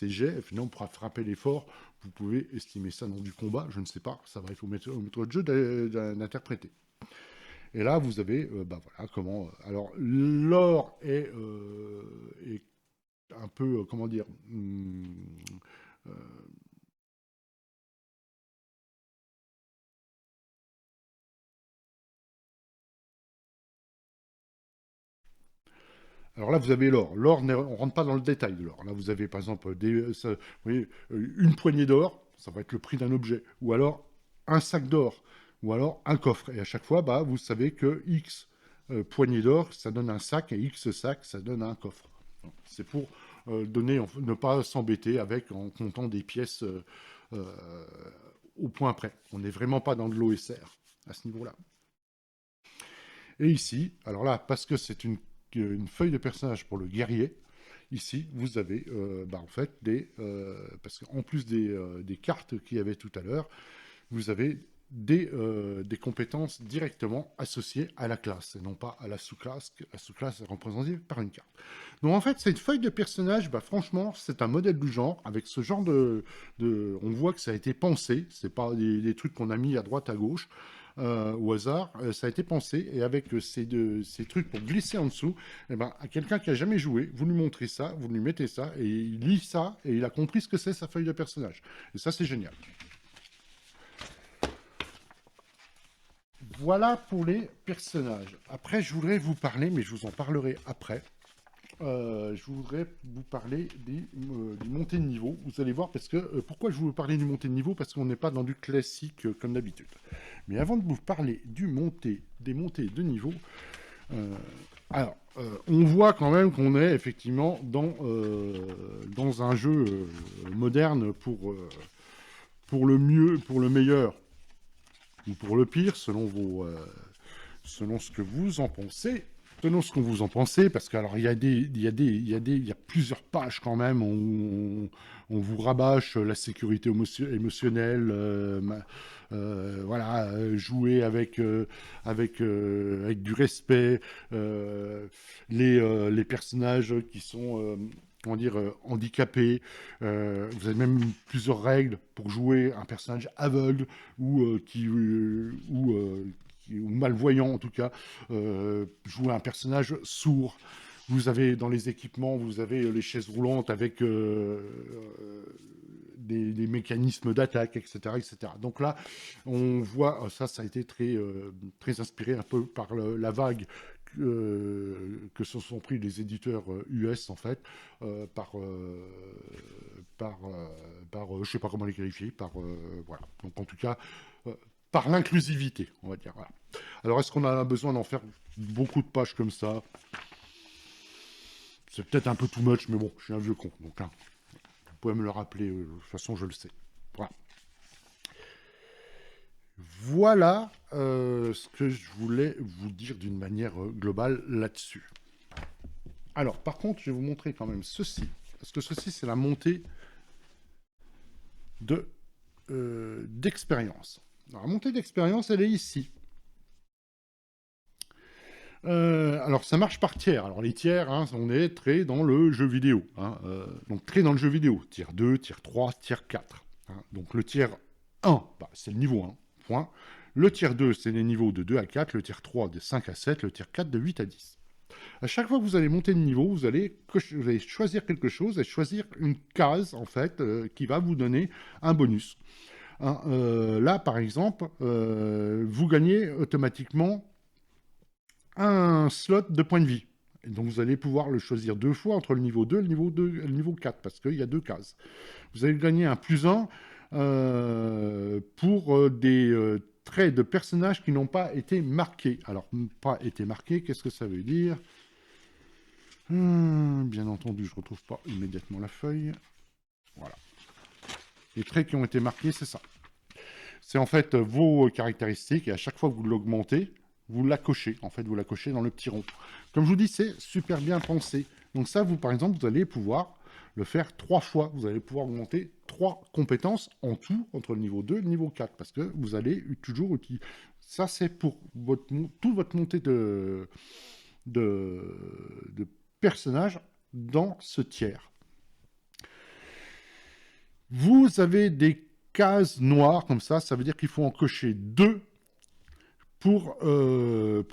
Speaker 1: jets. Et finalement, pour frapper l'effort, vous pouvez estimer ça dans du combat, je ne sais pas, ça va, il faut mettre au jeu d'interpréter. Et là, vous avez, bah voilà, comment... alors, l'or est un peu, comment dire... Euh, alors là, vous avez l'or. L'or, on ne rentre pas dans le détail de l'or. Là, vous avez par exemple vous voyez, une poignée d'or, ça va être le prix d'un objet. Ou alors un sac d'or. Ou alors un coffre. Et à chaque fois, bah, vous savez que X poignées d'or, ça donne un sac. Et X sac, ça donne un coffre. C'est pour ne pas s'embêter avec en comptant des pièces euh, au point près. On n'est vraiment pas dans de l'OSR à ce niveau-là. Et ici, alors là, parce que c'est une feuille de personnage pour le guerrier, ici, vous avez bah, en fait parce qu'en plus des cartes qu'il y avait tout à l'heure, vous avez des compétences directement associées à la classe, et non pas à la sous-classe. La sous-classe est représentée par une carte. Donc en fait, cette feuille de personnage, bah, franchement, c'est un modèle du genre, avec ce genre on voit que ça a été pensé, c'est pas des trucs qu'on a mis à droite, à gauche, au hasard, ça a été pensé, et avec ces trucs pour glisser en dessous, eh ben, à quelqu'un qui a jamais joué, vous lui montrez ça, vous lui mettez ça, et il lit ça, et il a compris ce que c'est sa feuille de personnage. Et ça, c'est génial. Voilà pour les personnages. Après, je voudrais vous parler, mais je vous en parlerai après. Je voudrais vous parler du montée de niveau. Vous allez voir, parce que pourquoi je veux vous parler du montée de niveau? Parce qu'on n'est pas dans du classique comme d'habitude. Mais avant de vous parler des montées de niveau, alors, on voit quand même qu'on est effectivement dans un jeu moderne pour le mieux, pour le meilleur ou pour le pire, selon ce que vous en pensez. Selon ce que vous en pensez, parce qu'il y a plusieurs pages quand même, on vous rabâche la sécurité émotionnelle, voilà, jouer avec du respect, les personnages qui sont comment dire, handicapés. Vous avez même plusieurs règles pour jouer un personnage aveugle ou ou malvoyant en tout cas, jouer un personnage sourd. Vous avez dans les équipements, vous avez les chaises roulantes avec des mécanismes d'attaque, etc., etc. Donc là, on voit, ça a été très inspiré un peu par la vague que se sont pris les éditeurs US, en fait, je sais pas comment les qualifier, voilà. Donc en tout cas, euh, par l'inclusivité, on va dire. Voilà. Alors, est-ce qu'on a besoin d'en faire beaucoup de pages comme ça? C'est peut-être un peu too much, mais bon, je suis un vieux con, donc hein, vous pouvez me le rappeler, de toute façon, je le sais. Voilà. Voilà ce que je voulais vous dire d'une manière globale là-dessus. Alors, par contre, je vais vous montrer quand même ceci, parce que ceci, c'est la montée d'expérience. Alors, la montée d'expérience, elle est ici. Alors, ça marche par tiers. Alors, les tiers, hein, on est très dans le jeu vidéo. Hein, donc, très dans le jeu vidéo. Tiers 2, tiers 3, tiers 4. Hein. Donc, le tiers 1, bah, c'est le niveau 1, point. Le tiers 2, c'est les niveaux de 2 à 4. Le tiers 3, de 5 à 7. Le tiers 4, de 8 à 10. À chaque fois que vous allez monter de niveau, vous allez choisir quelque chose et choisir une case, en fait, qui va vous donner un bonus. Hein, là, par exemple, vous gagnez automatiquement un slot de points de vie. Et donc vous allez pouvoir le choisir 2 fois entre le niveau 2 et le niveau 4, parce qu'il y a 2 cases. Vous allez gagner un +1 pour des traits de personnages qui n'ont pas été marqués. Alors, pas été marqués, qu'est-ce que ça veut dire? Bien entendu, je ne retrouve pas immédiatement la feuille. Voilà. Les traits qui ont été marqués, c'est ça. C'est en fait vos caractéristiques, et à chaque fois que vous l'augmentez, vous la cochez. En fait, vous la cochez dans le petit rond. Comme je vous dis, c'est super bien pensé. Donc ça, vous, par exemple, vous allez pouvoir le faire 3 fois. Vous allez pouvoir augmenter 3 compétences en tout, entre le niveau 2 et le niveau 4, parce que vous allez toujours utiliser... Ça, c'est pour toute votre montée de personnages dans ce tiers. Vous avez des cases noires comme ça veut dire qu'il faut en cocher 2 pour que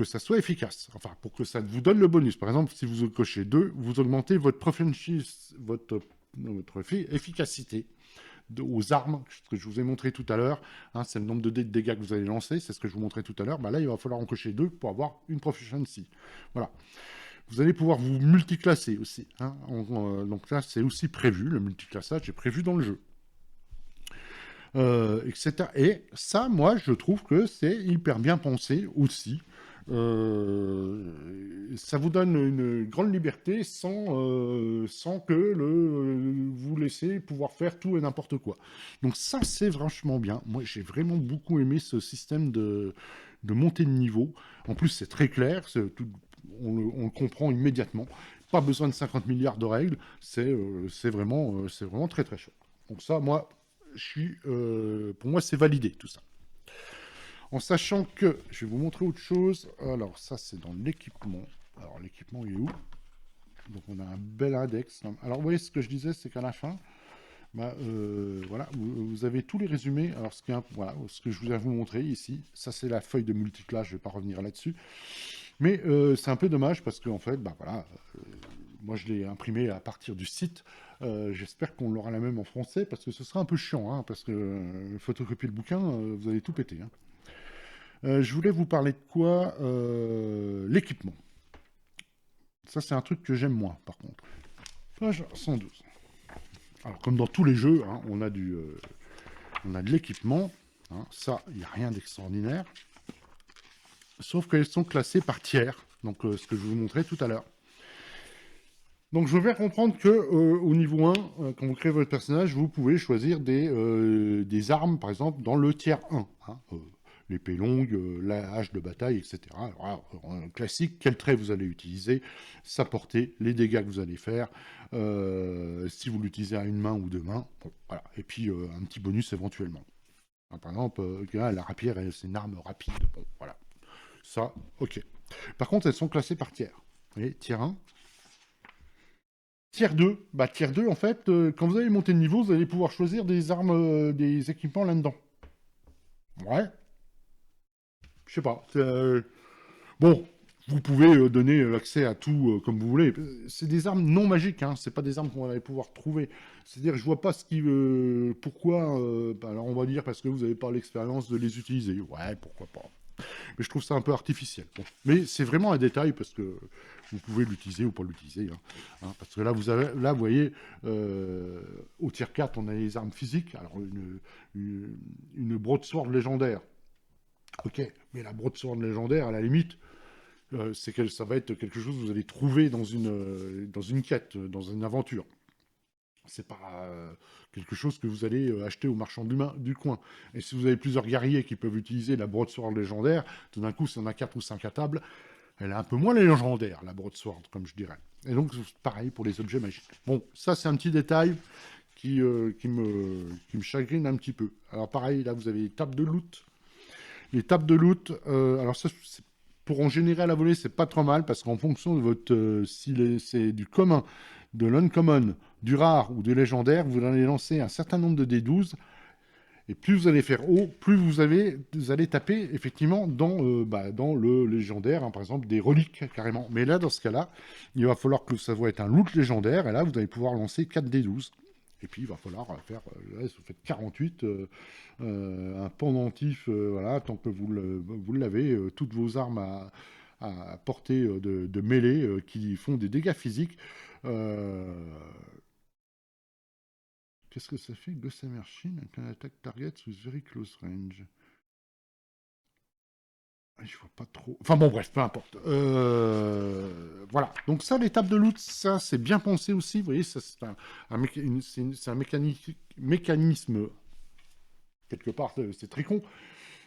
Speaker 1: ça soit efficace. Enfin, pour que ça vous donne le bonus. Par exemple, si vous cochez 2, vous augmentez votre efficacité aux armes, ce que je vous ai montré tout à l'heure. Hein, c'est le nombre de dégâts que vous allez lancer, c'est ce que je vous montrais tout à l'heure. Bah là, il va falloir en cocher 2 pour avoir une proficiency. Voilà. Vous allez pouvoir vous multiclasser aussi. Hein. Donc là, c'est aussi prévu, le multiclassage est prévu dans le jeu. Etc. Et ça, moi, je trouve que c'est hyper bien pensé aussi. Ça vous donne une grande liberté sans que vous laissez pouvoir faire tout et n'importe quoi. Donc ça, c'est vachement bien. Moi, j'ai vraiment beaucoup aimé ce système de montée de niveau. En plus, c'est très clair. On le comprend immédiatement. Pas besoin de 50 milliards de règles. C'est vraiment très très chaud. Donc ça, moi, pour moi, c'est validé tout ça. En sachant que, je vais vous montrer autre chose. Alors ça, c'est dans l'équipement. Alors l'équipement, il est où? Donc on a un bel index. Alors vous voyez, ce que je disais, c'est qu'à la fin, bah, voilà, vous avez tous les résumés. Alors voilà, ce que je vous ai vous montrer ici, ça c'est la feuille de multiclass. Je ne vais pas revenir là-dessus. Mais c'est un peu dommage parce qu'en fait, bah voilà, moi je l'ai imprimé à partir du site. J'espère qu'on l'aura la même en français parce que ce sera un peu chiant, hein, parce que photocopier le bouquin, vous allez tout péter. Hein. Je voulais vous parler de quoi? L'équipement. Ça, c'est un truc que j'aime moins, par contre. Page 112. Alors, comme dans tous les jeux, hein, on a de l'équipement. Hein, ça, il n'y a rien d'extraordinaire. Sauf qu'elles sont classées par tiers. Donc, ce que je vous montrais tout à l'heure. Donc, je vais comprendre que au niveau 1, quand vous créez votre personnage, vous pouvez choisir des armes, par exemple, dans le tiers 1. Hein, l'épée longue, la hache de bataille, etc. Alors, classique, quel trait vous allez utiliser, sa portée, les dégâts que vous allez faire, si vous l'utilisez à une main ou deux mains, bon, voilà. Et puis un petit bonus éventuellement. Alors, par exemple, la rapière, c'est une arme rapide, bon, voilà. Ça, ok. Par contre, elles sont classées par tiers. Vous voyez, tiers 1. Tiers 2, bah tiers 2, en fait, quand vous allez monter de niveau, vous allez pouvoir choisir des armes, des équipements là-dedans. Ouais, je sais pas. Bon, Vous pouvez donner accès à tout comme vous voulez. C'est des armes non magiques, hein. C'est pas des armes qu'on va pouvoir trouver. C'est-à-dire, je vois pas ce qui, pourquoi. Alors, on va dire parce que vous n'avez pas l'expérience de les utiliser. Ouais, pourquoi pas. Mais je trouve ça un peu artificiel. Bon. Mais c'est vraiment un détail parce que vous pouvez l'utiliser ou pas l'utiliser. Hein. Hein, parce que là, vous voyez, au tier 4, on a les armes physiques. Alors, une broadsword légendaire. Ok, mais la broadsword légendaire, à la limite, c'est que ça va être quelque chose que vous allez trouver dans une quête, dans une aventure. C'est pas quelque chose que vous allez acheter au marchand du coin. Et si vous avez plusieurs guerriers qui peuvent utiliser la broadsword légendaire, tout d'un coup, si on a 4 ou 5 à table, elle est un peu moins légendaire, la broadsword, comme je dirais. Et donc, pareil pour les objets magiques. Bon, ça, c'est un petit détail qui me chagrine un petit peu. Alors, pareil, là, vous avez les tables de loot. Les tables de loot, alors ça, pour en générer à la volée, c'est pas trop mal, parce qu'en fonction de votre... si c'est du commun, de l'uncommon, du rare ou du légendaire, vous allez lancer un certain nombre de D12, et plus vous allez faire haut, plus vous allez taper effectivement dans le légendaire, hein, par exemple des reliques carrément. Mais là, dans ce cas-là, il va falloir que ça va être un loot légendaire, et là, vous allez pouvoir lancer 4 D12. Et puis, il va falloir faire, là, vous faites 48, un pendentif, voilà, tant que vous l'avez, toutes vos armes à portée de mêlée qui font des dégâts physiques. Qu'est-ce que ça fait, Gossamer Machine, can attack target with very close range? Je vois pas trop. Enfin bon, bref, peu importe. Voilà. Donc ça, l'étape de loot, ça, c'est bien pensé aussi. Vous voyez, ça, c'est un mécanisme, quelque part, c'est très con.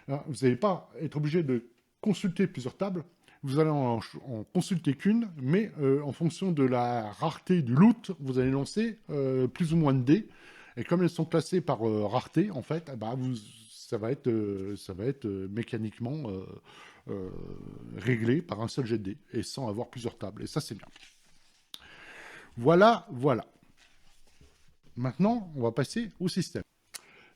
Speaker 1: Alors, vous n'allez pas être obligé de consulter plusieurs tables. Vous allez en consulter qu'une, mais en fonction de la rareté du loot, vous allez lancer plus ou moins de dés. Et comme elles sont classées par rareté, en fait, bah, ça va être mécaniquement réglé par un seul jet de dés, et sans avoir plusieurs tables. Et ça, c'est bien. Voilà, voilà. Maintenant, on va passer au système.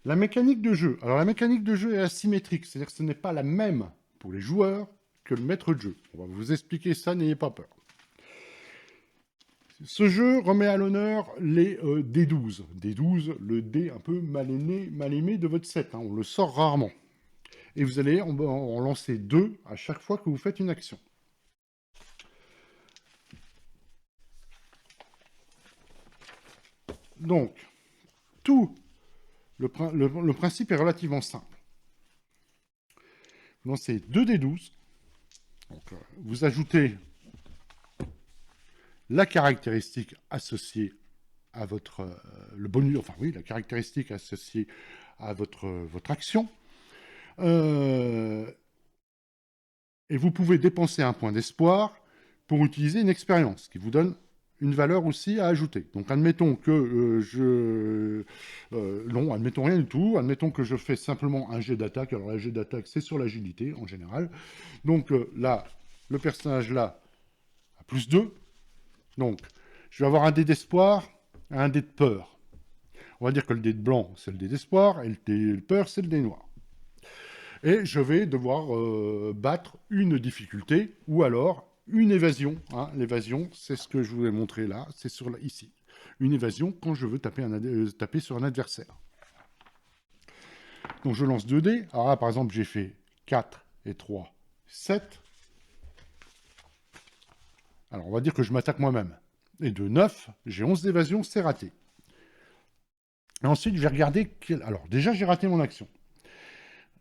Speaker 1: La mécanique de jeu. Alors, la mécanique de jeu est asymétrique, c'est-à-dire que ce n'est pas la même pour les joueurs que le maître de jeu. On va vous expliquer ça, n'ayez pas peur. Ce jeu remet à l'honneur les D12. D12, le dé un peu mal aimé de votre set. Hein. On le sort rarement. Et vous allez en lancer 2 à chaque fois que vous faites une action. Donc, le principe est relativement simple. Vous lancez 2 D12. Donc, vous ajoutez la caractéristique associée à votre... le bonus, enfin oui, la caractéristique associée à votre action. Et vous pouvez dépenser un point d'espoir pour utiliser une expérience qui vous donne une valeur aussi à ajouter. Donc admettons que non, admettons rien du tout. Admettons que je fais simplement un jet d'attaque. Alors un jet d'attaque, c'est sur l'agilité en général. Donc là, le personnage là a plus 2. Donc je vais avoir un dé d'espoir et un dé de peur. On va dire que le dé de blanc, c'est le dé d'espoir, et le dé de peur, c'est le dé noir. Et je vais devoir battre une difficulté, ou alors une évasion. Hein. L'évasion, c'est ce que je vous ai montré là, c'est ici. Une évasion quand je veux taper sur un adversaire. Donc je lance 2 dés. Alors là, par exemple, j'ai fait 4 et 3, 7. Alors on va dire que je m'attaque moi-même. Et de 9, j'ai 11 d'évasion, c'est raté. Et ensuite, je vais regarder... Alors déjà, j'ai raté mon action.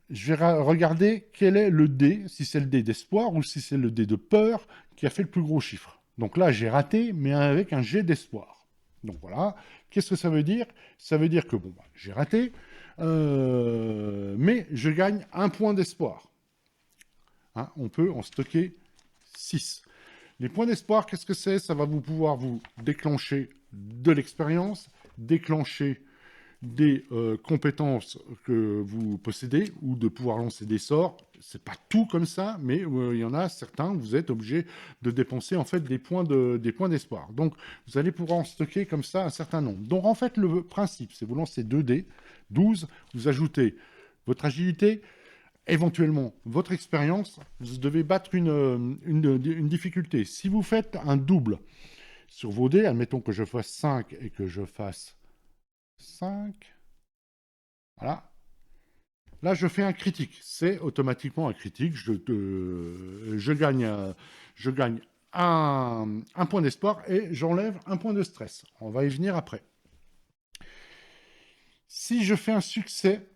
Speaker 1: Je vais regarder quel est le dé, si c'est le dé d'espoir ou si c'est le dé de peur qui a fait le plus gros chiffre. Donc là, j'ai raté, mais avec un jet d'espoir. Donc voilà. Qu'est-ce que ça veut dire? Ça veut dire que, bon, bah, j'ai raté, mais je gagne un point d'espoir. Hein, on peut en stocker 6. Les points d'espoir, qu'est-ce que c'est? Ça va pouvoir vous déclencher de l'expérience, déclencher des compétences que vous possédez ou de pouvoir lancer des sorts. C'est pas tout comme ça, mais il y en a certains où vous êtes obligé de dépenser en fait des points d'espoir. Donc vous allez pouvoir en stocker comme ça un certain nombre. Donc en fait le principe, c'est vous lancez 2 dés, 12, vous ajoutez votre agilité éventuellement votre expérience, vous devez battre une difficulté. Si vous faites un double sur vos dés, admettons que je fasse 5 et que je fasse 5, voilà. Là, je fais un critique. C'est automatiquement un critique. Je gagne un point d'espoir et j'enlève un point de stress. On va y venir après. Si je fais un succès,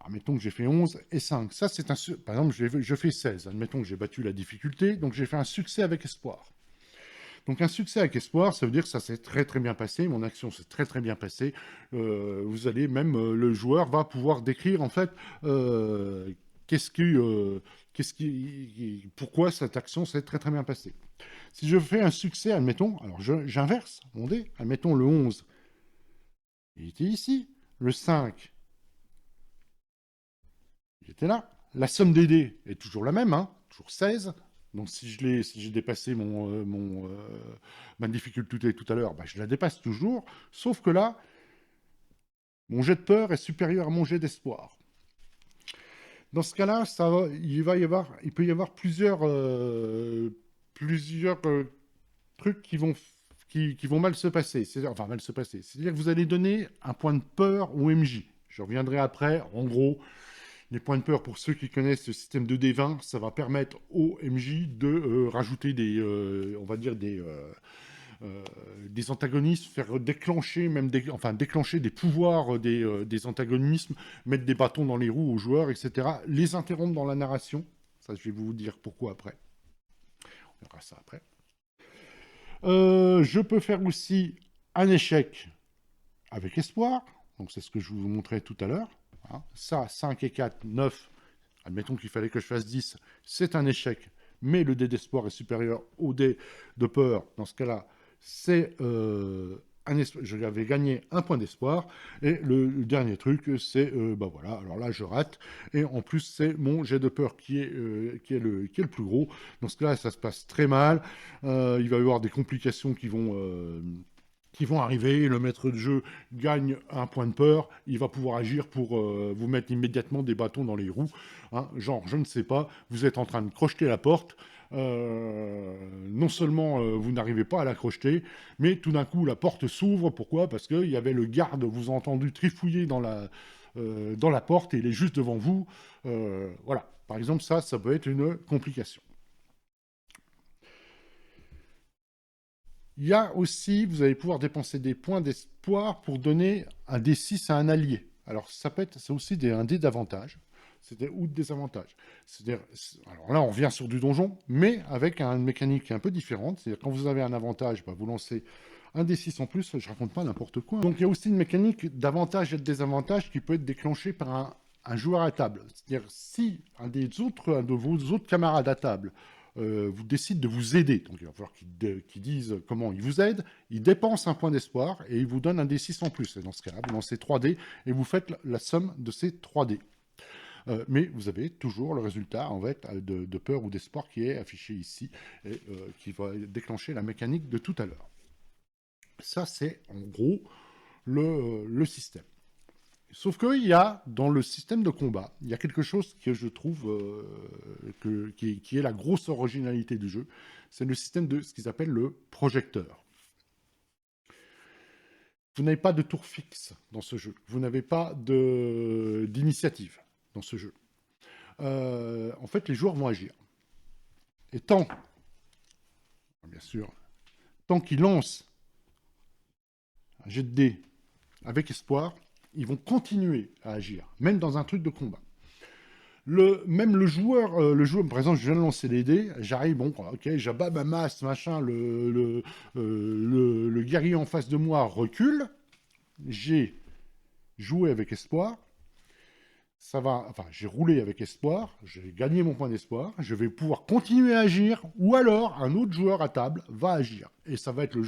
Speaker 1: admettons que j'ai fait 11 et 5. Ça, c'est un... Par exemple, je fais 16. Admettons que j'ai battu la difficulté, donc j'ai fait un succès avec espoir. Donc un succès avec espoir, ça veut dire que ça s'est très très bien passé, mon action s'est très très bien passée. Vous allez même, le joueur va pouvoir décrire en fait pourquoi cette action s'est très très bien passée. Si je fais un succès, admettons, alors j'inverse mon dé, admettons le 11, il était ici, le 5, il était là. La somme des dés est toujours la même, hein, toujours 16. Donc si j'ai dépassé ma difficulté tout à l'heure, bah, je la dépasse toujours. Sauf que là, mon jet de peur est supérieur à mon jet d'espoir. Dans ce cas-là, il peut y avoir plusieurs trucs qui vont mal se passer. Enfin, mal se passer. C'est-à-dire que vous allez donner un point de peur au MJ. Je reviendrai après. En gros, les points de peur, pour ceux qui connaissent le système de D20, ça va permettre au MJ de rajouter on va dire des antagonismes, faire déclencher déclencher des pouvoirs des antagonismes, mettre des bâtons dans les roues aux joueurs, etc. Les interrompre dans la narration. Ça, je vais vous dire pourquoi après. On verra ça après. Je peux faire aussi un échec avec espoir. Donc, c'est ce que je vous montrais tout à l'heure. Hein. Ça, 5 et 4, 9. Admettons qu'il fallait que je fasse 10. C'est un échec, mais le dé d'espoir est supérieur au dé de peur. Dans ce cas-là, je vais gagner un point d'espoir. Et le dernier truc, c'est, bah voilà, alors là, je rate. Et en plus, c'est mon jet de peur qui est le plus gros. Dans ce cas-là, ça se passe très mal. Il va y avoir des complications qui vont arriver, le maître de jeu gagne un point de peur, il va pouvoir agir pour vous mettre immédiatement des bâtons dans les roues. Hein, genre, je ne sais pas, vous êtes en train de crocheter la porte, non seulement vous n'arrivez pas à la crocheter, mais tout d'un coup la porte s'ouvre. Pourquoi? Parce qu'il y avait le garde, vous avez entendu trifouiller dans la porte et il est juste devant vous. Voilà, par exemple, ça peut être une complication. Il y a aussi, vous allez pouvoir dépenser des points d'espoir pour donner un D6 à un allié. Alors, c'est aussi un dé d'avantage, ou de désavantage. Alors là, on revient sur du donjon, mais avec une mécanique un peu différente. C'est-à-dire, quand vous avez un avantage, bah, vous lancez un D6 en plus, je raconte pas n'importe quoi. Donc, il y a aussi une mécanique d'avantage et de désavantage qui peut être déclenchée par un joueur à table. C'est-à-dire, si un de vos autres camarades à table vous décide de vous aider. Donc il va falloir qu'ils disent comment ils vous aident. Ils dépensent un point d'espoir et ils vous donnent un D6 en plus. Et dans ce cas-là, vous lancez 3 dés et vous faites la somme de ces 3 dés. Mais vous avez toujours le résultat en fait, de peur ou d'espoir qui est affiché ici et qui va déclencher la mécanique de tout à l'heure. Ça, c'est en gros le système. Sauf qu'il y a, dans le système de combat, il y a quelque chose que je trouve qui est la grosse originalité du jeu. C'est le système de ce qu'ils appellent le projecteur. Vous n'avez pas de tour fixe dans ce jeu. Vous n'avez pas d'initiative dans ce jeu. En fait, les joueurs vont agir. Et bien sûr, tant qu'ils lancent un jet de dés avec espoir, ils vont continuer à agir, même dans un truc de combat. Même le joueur, par exemple, je viens de lancer les dés, j'arrive, bon, ok, j'abats ma masse, machin, le guerrier en face de moi recule, j'ai joué avec espoir, j'ai roulé avec espoir, j'ai gagné mon point d'espoir, je vais pouvoir continuer à agir, ou alors un autre joueur à table va agir. Et ça va être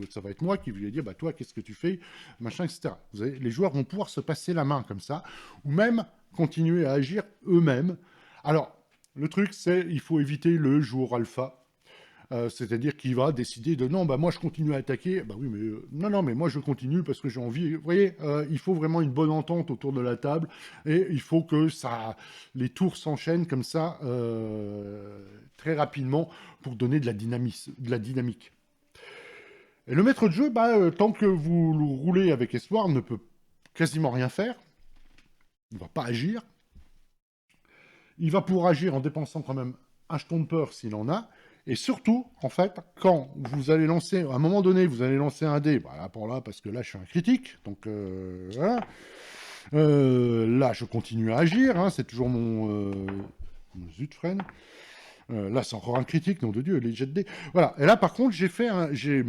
Speaker 1: ça va être moi qui vais dire, bah toi, qu'est-ce que tu fais, machin, etc. Les joueurs vont pouvoir se passer la main comme ça, ou même continuer à agir eux-mêmes. Alors, le truc, c'est il faut éviter le jour alpha. C'est-à-dire qu'il va décider de non, bah moi je continue à attaquer. Bah oui, mais non, non, mais moi je continue parce que j'ai envie. Vous voyez, il faut vraiment une bonne entente autour de la table et il faut que les tours s'enchaînent comme ça très rapidement pour donner de la dynamique. Et le maître de jeu, tant que vous le roulez avec espoir, ne peut quasiment rien faire. Il ne va pas agir. Il va pouvoir agir en dépensant quand même un jeton de peur s'il en a. Et surtout, en fait, quand vous allez lancer, à un moment donné, vous allez lancer un dé, voilà, pour là, parce que là, je suis un critique, donc voilà. Là, je continue à agir, hein, c'est toujours mon zut freine. Là, c'est encore un critique, nom de Dieu, les jets de dés. Voilà. Et là, par contre, j'ai fait un jet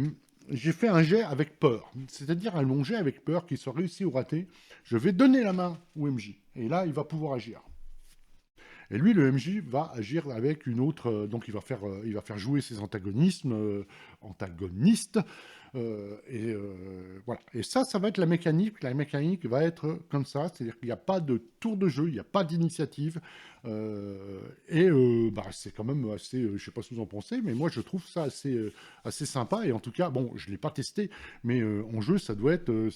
Speaker 1: avec peur. C'est-à-dire un long jet avec peur, qu'il soit réussi ou raté. Je vais donner la main au MJ. Et là, il va pouvoir agir. Et lui, le MJ va agir avec une autre. Donc, il va faire jouer ses antagonistes. Voilà. Et ça va être la mécanique. La mécanique va être comme ça. C'est-à-dire qu'il n'y a pas de tour de jeu, il n'y a pas d'initiative. C'est quand même assez. Je ne sais pas ce que vous en pensez, mais moi, je trouve ça assez sympa. Et en tout cas, bon, je ne l'ai pas testé, mais en jeu, ça doit être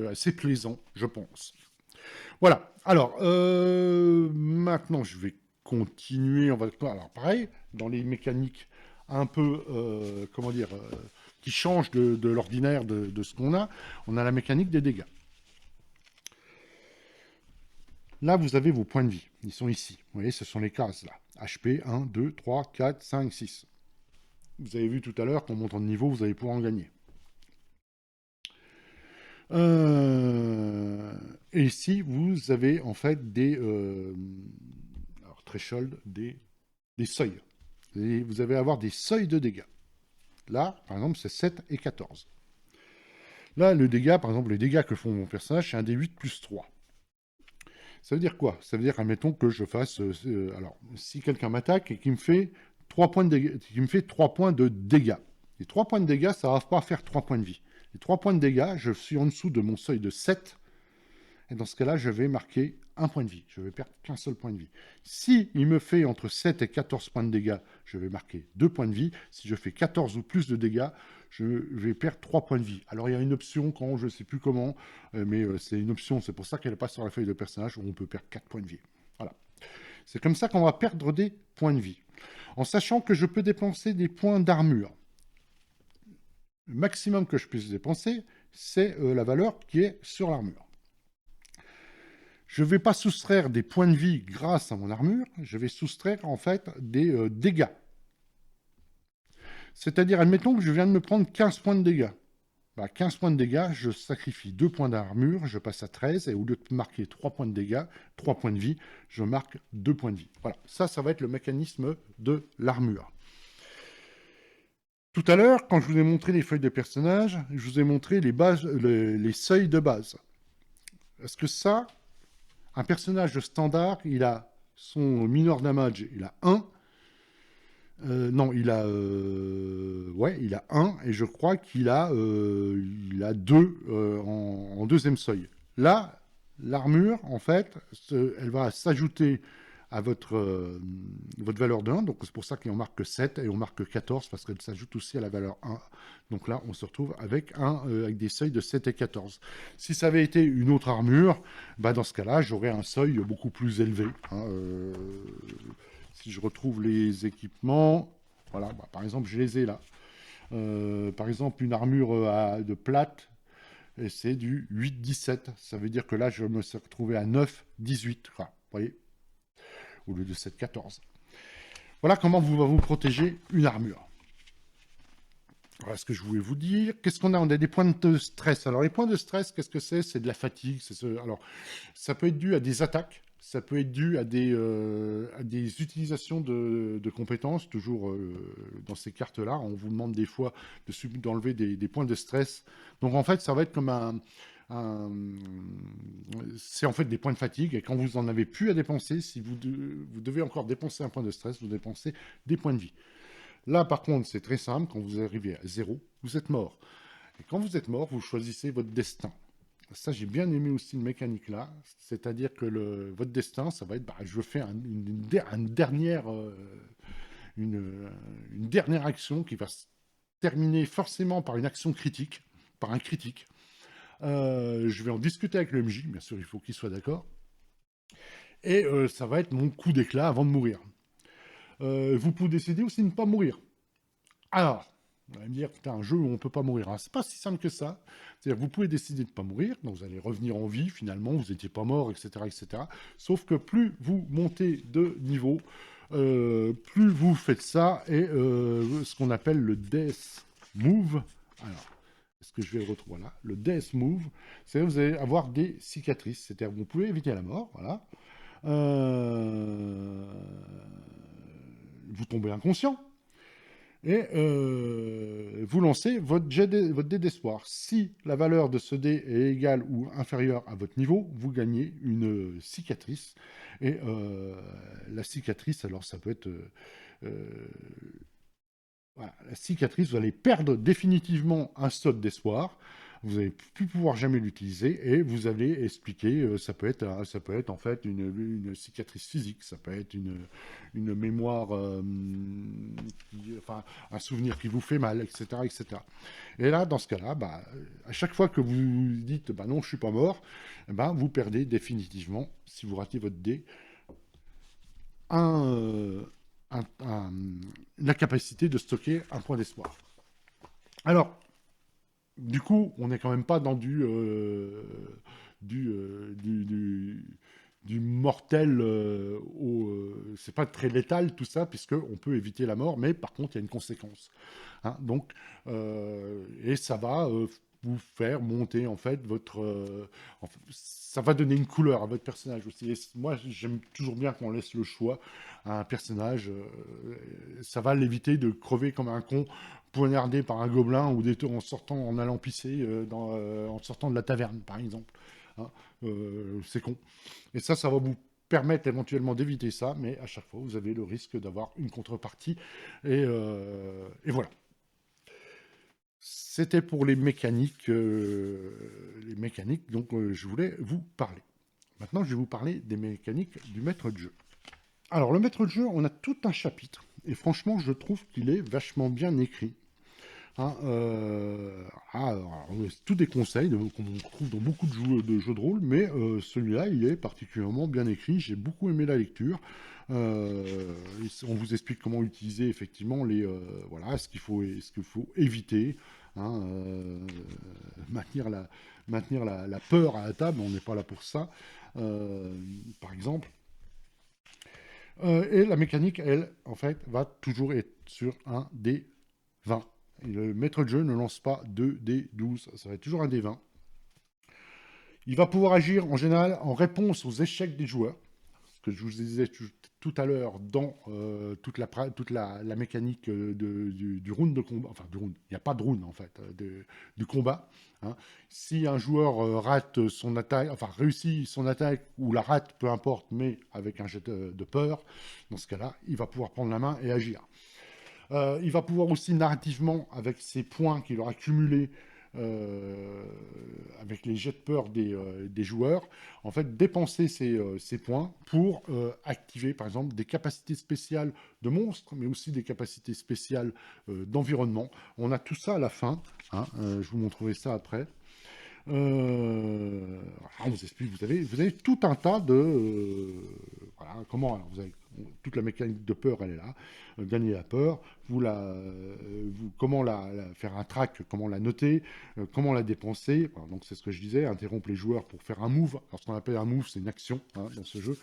Speaker 1: assez plaisant, je pense. Voilà. Alors, maintenant, je vais continuer. Alors, pareil, dans les mécaniques un peu, comment dire, qui changent de l'ordinaire de ce qu'on a la mécanique des dégâts. Là, vous avez vos points de vie. Ils sont ici. Vous voyez, ce sont les cases, là. HP 1, 2, 3, 4, 5, 6. Vous avez vu tout à l'heure qu'en montant de niveau, vous allez pouvoir en gagner. Et ici, vous avez en fait des threshold, des seuils. Vous allez avoir des seuils de dégâts. Là, par exemple, c'est 7 et 14. Là, le dégât, par exemple, les dégâts que font mon personnage, c'est un D8 plus 3. Ça veut dire quoi? Ça veut dire, admettons que je fasse... alors, si quelqu'un m'attaque et qu'il me fait 3 points de dégâts, les 3 points de dégâts, ça ne va pas faire 3 points de vie. Les 3 points de dégâts, je suis en dessous de mon seuil de 7. Et dans ce cas-là, je vais marquer un point de vie. Je vais perdre qu'un seul point de vie. Si il me fait entre 7 et 14 points de dégâts, je vais marquer 2 points de vie. Si je fais 14 ou plus de dégâts, je vais perdre 3 points de vie. Alors, il y a une option, quand je ne sais plus comment, mais c'est une option, c'est pour ça qu'elle n'est pas sur la feuille de personnage, où on peut perdre 4 points de vie. Voilà. C'est comme ça qu'on va perdre des points de vie. En sachant que je peux dépenser des points d'armure. Le maximum que je puisse dépenser, c'est la valeur qui est sur l'armure. Je ne vais pas soustraire des points de vie grâce à mon armure, je vais soustraire en fait des dégâts. C'est-à-dire, admettons que je viens de me prendre 15 points de dégâts. 15 points de dégâts, je sacrifie 2 points d'armure, je passe à 13, et au lieu de marquer 3 points de dégâts, 3 points de vie, je marque 2 points de vie. Voilà, ça va être le mécanisme de l'armure. Tout à l'heure, quand je vous ai montré les feuilles de personnages, je vous ai montré les seuils de base. Est-ce que ça, un personnage standard, il a son minor damage, il a 1. Non, il a 1, et je crois qu'il a 2 en deuxième seuil. Là, l'armure, en fait, elle va s'ajouter à votre valeur de 1, donc c'est pour ça qu'on marque 7 et on marque 14, parce qu'elle s'ajoute aussi à la valeur 1. Donc là, on se retrouve avec des seuils de 7 et 14. Si ça avait été une autre armure, dans ce cas-là, j'aurais un seuil beaucoup plus élevé. Si je retrouve les équipements, voilà, par exemple, je les ai là. Par exemple, une armure de plate, et c'est du 8-17. Ça veut dire que là, je me suis retrouvé à 9-18. Vous voyez, au lieu de 7-14. Voilà comment vous va vous protéger une armure. Voilà ce que je voulais vous dire. Qu'est-ce qu'on a? On a des points de stress. Alors, les points de stress, qu'est-ce que c'est? C'est de la fatigue. Alors, ça peut être dû à des attaques. Ça peut être dû à des utilisations de compétences. Toujours dans ces cartes-là, on vous demande des fois d'enlever des points de stress. Donc, en fait, ça va être comme c'est en fait des points de fatigue, et quand vous en avez plus à dépenser, si vous devez encore dépenser un point de stress, vous dépensez des points de vie. Là, par contre, c'est très simple. Quand vous arrivez à 0, vous êtes mort. Et quand vous êtes mort, vous choisissez votre destin. Ça, j'ai bien aimé aussi une mécanique là. C'est-à-dire que votre destin, ça va être, je fais une une dernière action qui va se terminer forcément par une action critique, par un critique. Je vais en discuter avec le MJ, bien sûr, il faut qu'il soit d'accord. Et ça va être mon coup d'éclat avant de mourir. Vous pouvez décider aussi de ne pas mourir. Alors, vous allez me dire, c'est un jeu où on ne peut pas mourir. C'est pas si simple que ça. C'est-à-dire que vous pouvez décider de ne pas mourir, donc vous allez revenir en vie, finalement, vous n'étiez pas mort, etc., etc. Sauf que plus vous montez de niveau, plus vous faites ça, et ce qu'on appelle le Death Move. Alors, est-ce que je vais le retrouver là? Le Death Move, c'est que vous allez avoir des cicatrices. C'est-à-dire que vous pouvez éviter la mort, voilà. Vous tombez inconscient et vous lancez votre dé d'espoir. Si la valeur de ce dé est égale ou inférieure à votre niveau, vous gagnez une cicatrice. Et la cicatrice, alors ça peut être... voilà, la cicatrice, vous allez perdre définitivement un slot d'espoir. Vous n'allez plus pouvoir jamais l'utiliser et vous allez expliquer, ça peut être en fait une cicatrice physique, ça peut être une mémoire, enfin un souvenir qui vous fait mal, etc., etc. Et là, dans ce cas-là, bah, à chaque fois que vous dites, bah non, je suis pas mort, bah, vous perdez définitivement, si vous ratez votre dé, la capacité de stocker un point d'espoir. Alors, du coup, on n'est quand même pas dans du mortel. C'est pas très létal tout ça, puisqu'on peut éviter la mort, mais par contre, il y a une conséquence. Hein, donc, et ça va vous faire monter en fait ça va donner une couleur à votre personnage aussi. Et moi, j'aime toujours bien qu'on laisse le choix à un personnage. Ça va l'éviter de crever comme un con poignardé par un gobelin ou en sortant, en allant pisser en sortant de la taverne, par exemple. Hein, c'est con. Et ça va vous permettre éventuellement d'éviter ça, mais à chaque fois, vous avez le risque d'avoir une contrepartie. Et voilà. C'était pour les mécaniques, donc je voulais vous parler. Maintenant, je vais vous parler des mécaniques du maître de jeu. Alors, le maître de jeu, on a tout un chapitre, et franchement, je trouve qu'il est vachement bien écrit. Hein, tous des conseils qu'on trouve dans beaucoup de jeux de rôle, mais celui-là, il est particulièrement bien écrit. J'ai beaucoup aimé la lecture. On vous explique comment utiliser effectivement voilà, ce qu'il faut éviter. Hein, maintenir la peur à la table, on n'est pas là pour ça, par exemple. Et la mécanique, elle, en fait, va toujours être sur un des 20. Et le maître de jeu ne lance pas 2 des 12, ça va être toujours un des 20. Il va pouvoir agir en général en réponse aux échecs des joueurs. Ce que je vous disais tout à l'heure dans toute la mécanique du round de combat. Enfin, du round, il n'y a pas de round en fait, du combat. Hein. Si un joueur rate son attaque, enfin réussit son attaque ou la rate, peu importe, mais avec un jet de peur, dans ce cas-là, il va pouvoir prendre la main et agir. Il va pouvoir aussi narrativement, avec ses points qu'il aura cumulés, avec les jets de peur des joueurs, en fait, dépenser ces points pour activer, par exemple, des capacités spéciales de monstres, mais aussi des capacités spéciales d'environnement. On a tout ça à la fin. Hein, je vous montrerai ça après. On vous explique, vous avez tout un tas de... voilà, comment... Alors vous avez toute la mécanique de peur, elle est là. Gagner la peur, comment faire un track, comment la noter, comment la dépenser. Alors, donc c'est ce que je disais, interrompre les joueurs pour faire un move. Alors ce qu'on appelle un move, c'est une action hein, dans ce jeu.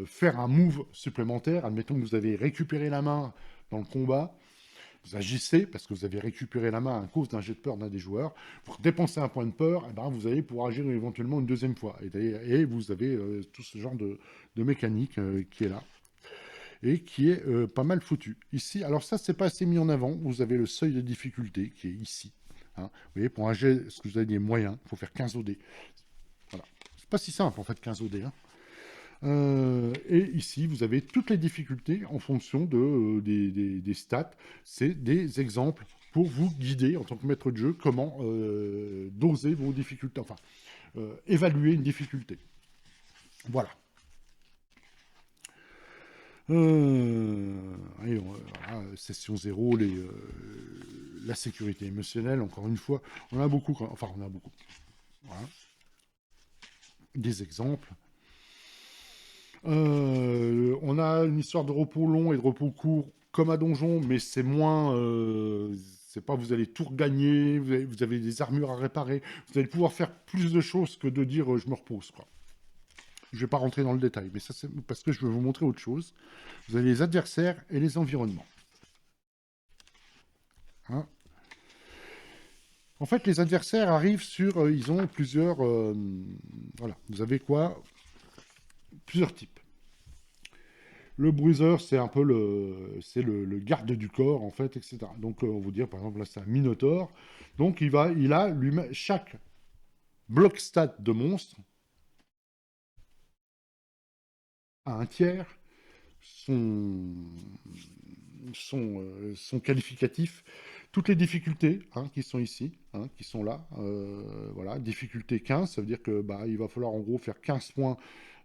Speaker 1: Faire un move supplémentaire, admettons que vous avez récupéré la main dans le combat. Vous agissez parce que vous avez récupéré la main à cause d'un jet de peur d'un des joueurs. Pour dépenser un point de peur, et ben vous allez pouvoir agir éventuellement une deuxième fois. Et vous avez tout ce genre de mécanique qui est là et qui est pas mal foutu. Ici, alors ça, c'est pas assez mis en avant. Vous avez le seuil de difficulté qui est ici. Hein. Vous voyez, pour un jet, ce que vous avez dit est moyen, il faut faire 15 OD. Voilà. C'est pas si simple en fait, 15 OD. Hein. Et ici, vous avez toutes les difficultés en fonction des stats. C'est des exemples pour vous guider en tant que maître de jeu comment doser vos difficultés, enfin, évaluer une difficulté. Voilà. Allez, voilà, session 0, la sécurité émotionnelle, encore une fois, on a beaucoup, enfin on a beaucoup. Voilà. Des exemples. On a une histoire de repos long et de repos court, comme à Donjon, mais c'est moins... c'est pas vous allez tout regagner, vous avez des armures à réparer, vous allez pouvoir faire plus de choses que de dire je me repose, quoi. Je vais pas rentrer dans le détail, mais ça c'est parce que je vais vous montrer autre chose. Vous avez les adversaires et les environnements. Hein. En fait, les adversaires arrivent sur... ils ont plusieurs... voilà, vous avez quoi? Plusieurs types. Le bruiser, c'est un peu le garde du corps, en fait, etc. Donc, on vous dire, par exemple, là, c'est un Minotaur. Donc, il a chaque bloc stat de monstre a un tiers son qualificatif. Toutes les difficultés qui sont ici, qui sont là, voilà, difficulté 15, ça veut dire que il va falloir en gros faire 15 points,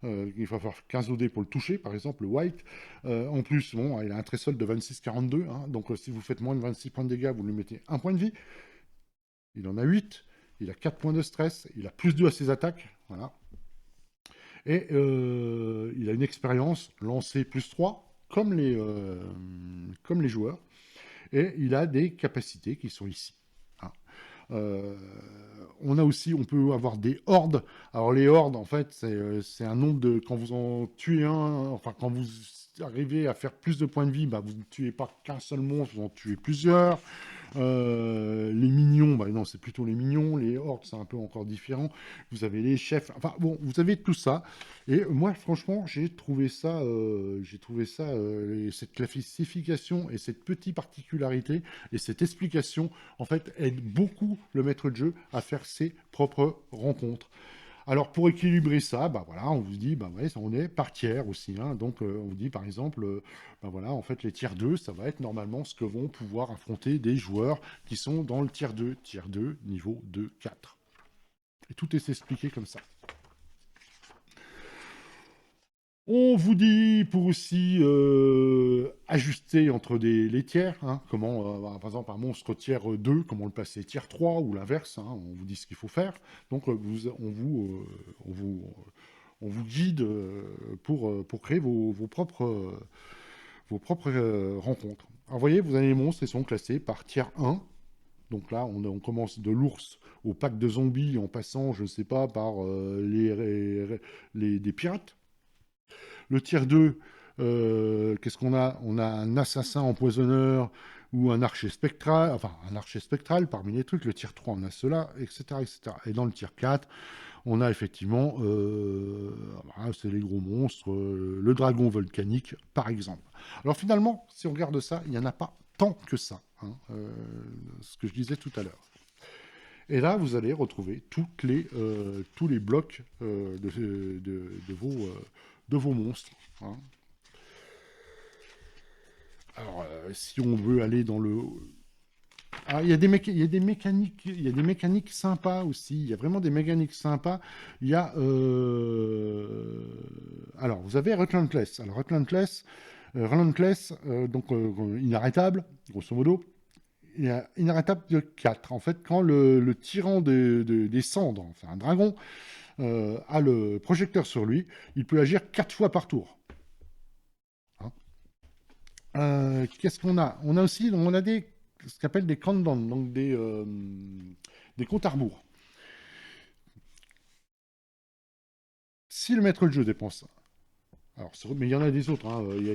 Speaker 1: il va falloir 15 OD pour le toucher, par exemple, le white. En plus, bon, il a un threshold de 26-42, donc si vous faites moins de 26 points de dégâts, vous lui mettez un point de vie. Il en a 8, il a 4 points de stress, il a plus 2 à ses attaques, voilà. Et il a une expérience lancée plus 3, comme les joueurs. Et il a des capacités qui sont ici. On peut avoir des hordes. Alors les hordes, en fait, c'est un nombre de... Quand vous en tuez un, enfin quand vous arrivez à faire plus de points de vie, vous ne tuez pas qu'un seul monstre, vous en tuez plusieurs. Les minions, non, c'est plutôt les minions. Les hordes, c'est un peu encore différent. Vous avez les chefs. Enfin, bon, vous avez tout ça. Et moi, franchement, j'ai trouvé ça, cette classification et cette petite particularité et cette explication, en fait, aide beaucoup le maître de jeu à faire ses propres rencontres. Alors, pour équilibrer ça, voilà, on vous dit, ouais, on est par tiers aussi. Donc, on vous dit, par exemple, voilà, en fait, les tiers 2, ça va être normalement ce que vont pouvoir affronter des joueurs qui sont dans le tiers 2. Tiers 2, niveau 2, 4. Et tout est expliqué comme ça. On vous dit pour aussi ajuster entre les tiers, comment, par exemple, un monstre tiers 2, comment le passer tiers 3 ou l'inverse, on vous dit ce qu'il faut faire. Donc, on vous guide pour créer vos propres rencontres. Alors, vous voyez, vous avez les monstres, ils sont classés par tiers 1. Donc là, on commence de l'ours au pack de zombies en passant, je ne sais pas, par des pirates. Le tiers 2, qu'est-ce qu'on a? On a un assassin empoisonneur ou un archer spectral, enfin un archer spectral parmi les trucs. Le tiers 3, on a cela, etc., etc. Et dans le tiers 4, on a effectivement, c'est les gros monstres, le dragon volcanique, par exemple. Alors finalement, si on regarde ça, il n'y en a pas tant que ça, ce que je disais tout à l'heure. Et là, vous allez retrouver tous les blocs de vos monstres. Alors, si on veut aller dans le... Ah, il y a des mécaniques sympas aussi. Il y a vraiment des mécaniques sympas. Il y a... Alors, vous avez Relentless. Alors, Relentless, donc inarrêtable, grosso modo. Il y a inarrêtable de 4. En fait, quand le tyran des cendres, enfin un dragon, a le projecteur sur lui, il peut agir 4 fois par tour. Qu'est-ce qu'on a? On a aussi ce qu'on appelle des countdowns, donc des comptes à rebours. Si le maître de jeu dépense... Alors, mais il y en a des autres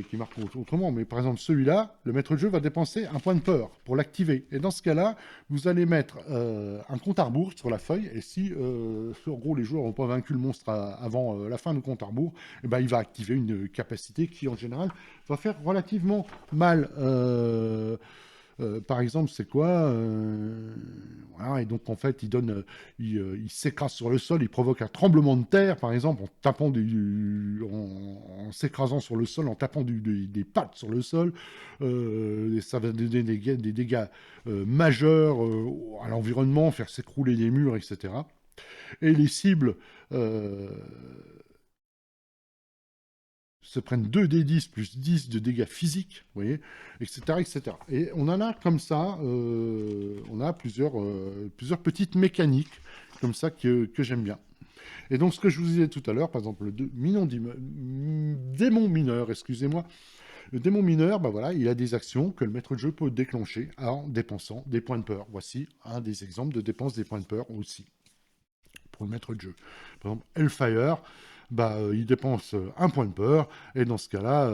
Speaker 1: qui marquent autrement. Mais par exemple, celui-là, le maître de jeu va dépenser un point de peur pour l'activer. Et dans ce cas-là, vous allez mettre un compte à rebours sur la feuille. Et si, en gros, les joueurs n'ont pas vaincu le monstre avant la fin du compte à rebours, il va activer une capacité qui, en général, va faire relativement mal. Par exemple, c'est quoi voilà, et donc, en fait, il s'écrase sur le sol, il provoque un tremblement de terre, par exemple, en s'écrasant sur le sol, en tapant des pattes sur le sol. Ça va donner des dégâts majeurs à l'environnement, faire s'écrouler des murs, etc. Et les cibles... se prennent 2d10 plus 10 de dégâts physiques, vous voyez, etc., etc. Et on en a comme ça, on a plusieurs petites mécaniques comme ça que j'aime bien. Et donc, ce que je vous disais tout à l'heure, par exemple, démon mineur, excusez-moi, le démon mineur, bah voilà, il a des actions que le maître de jeu peut déclencher en dépensant des points de peur. Voici un des exemples de dépenses des points de peur aussi pour le maître de jeu. Par exemple, Hellfire, il dépense un point de peur, et dans ce cas-là,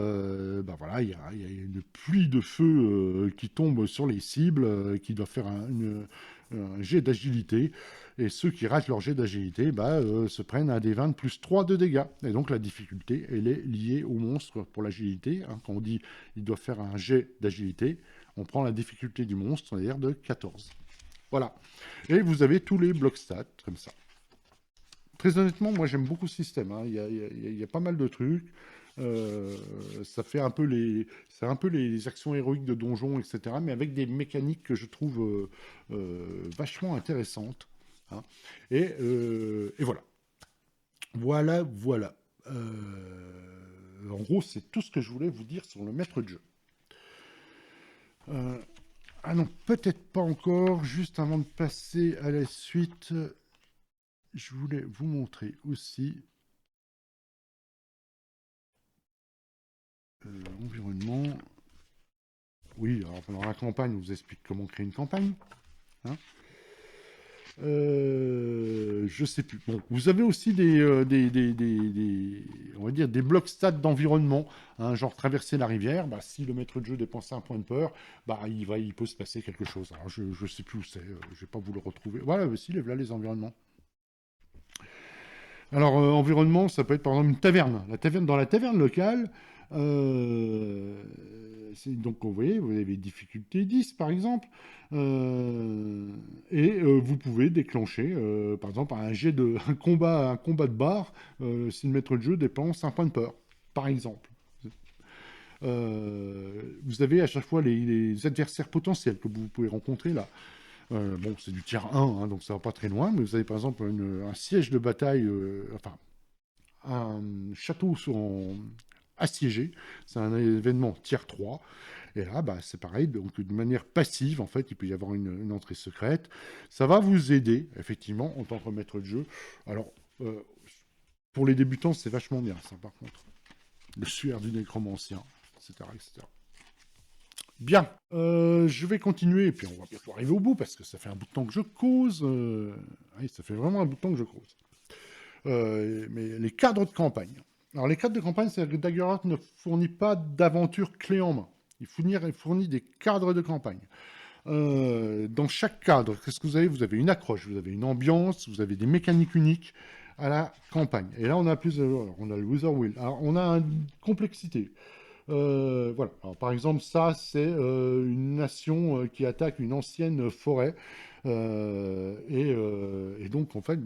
Speaker 1: voilà, il y a une pluie de feu qui tombe sur les cibles, qui doivent faire un jet d'agilité, et ceux qui ratent leur jet d'agilité se prennent un des 20 plus 3 de dégâts. Et donc la difficulté, elle est liée au monstre pour l'agilité. Hein. Quand on dit il doit faire un jet d'agilité, on prend la difficulté du monstre, c'est-à-dire de 14. Voilà. Et vous avez tous les blocs stats, comme ça. Très honnêtement, moi j'aime beaucoup ce système. Hein. Il y a pas mal de trucs. Ça fait un peu c'est un peu les actions héroïques de donjon, etc. Mais avec des mécaniques que je trouve vachement intéressantes. Hein. Et voilà. Voilà. En gros, c'est tout ce que je voulais vous dire sur le maître de jeu. Ah non, peut-être pas encore. Juste avant de passer à la suite, je voulais vous montrer aussi environnement. Oui, alors pendant la campagne, on vous explique comment créer une campagne. Hein. Je sais plus. Bon, vous avez aussi on va dire des blocs stats d'environnement, hein, genre traverser la rivière. Si le maître de jeu dépense un point de peur, il peut se passer quelque chose. Alors je sais plus où c'est. Je vais pas vous le retrouver. Voilà, si là les environnements. Alors environnement, ça peut être par exemple une taverne. Dans la taverne locale. Donc, vous voyez, vous avez difficulté 10 par exemple, et vous pouvez déclencher, par exemple, un combat de bar, si le maître de jeu dépense un point de peur, par exemple. Vous avez à chaque fois les adversaires potentiels que vous pouvez rencontrer là. Bon, c'est du tiers 1, hein, donc ça va pas très loin, mais vous avez par exemple un siège de bataille, un château assiégé, c'est un événement tiers 3, et là, c'est pareil, donc de manière passive, en fait, il peut y avoir une entrée secrète. Ça va vous aider, effectivement, en tant que maître de jeu. Alors, pour les débutants, c'est vachement bien, ça, par contre. Le suaire du nécromancien, etc., etc. Bien, je vais continuer, et puis on va bientôt arriver au bout, parce que ça fait un bout de temps que je cause. Oui, ça fait vraiment un bout de temps que je cause. Mais les cadres de campagne. Alors, les cadres de campagne, c'est que Daggerheart ne fournit pas d'aventure clé en main. Il fournit des cadres de campagne. Dans chaque cadre, qu'est-ce que vous avez? Vous avez une accroche, vous avez une ambiance, vous avez des mécaniques uniques à la campagne. Et là, on a on a le Witherwill. Alors, on a une complexité. Voilà. Alors, par exemple, ça, c'est une nation qui attaque une ancienne forêt. Et donc, en fait,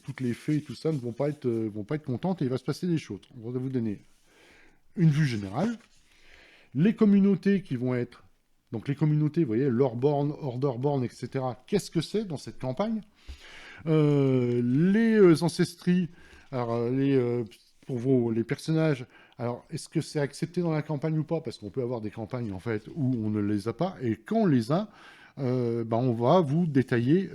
Speaker 1: toutes les fées et tout ça ne vont pas être contentes et il va se passer des choses. On va vous donner une vue générale. Les communautés qui vont être... Donc, les communautés, vous voyez, Loreborn, Orderborn, etc. Qu'est-ce que c'est dans cette campagne? Les ancestries, alors, pour les personnages, alors, est-ce que c'est accepté dans la campagne ou pas? Parce qu'on peut avoir des campagnes, en fait, où on ne les a pas. Et quand on les a, on va vous détailler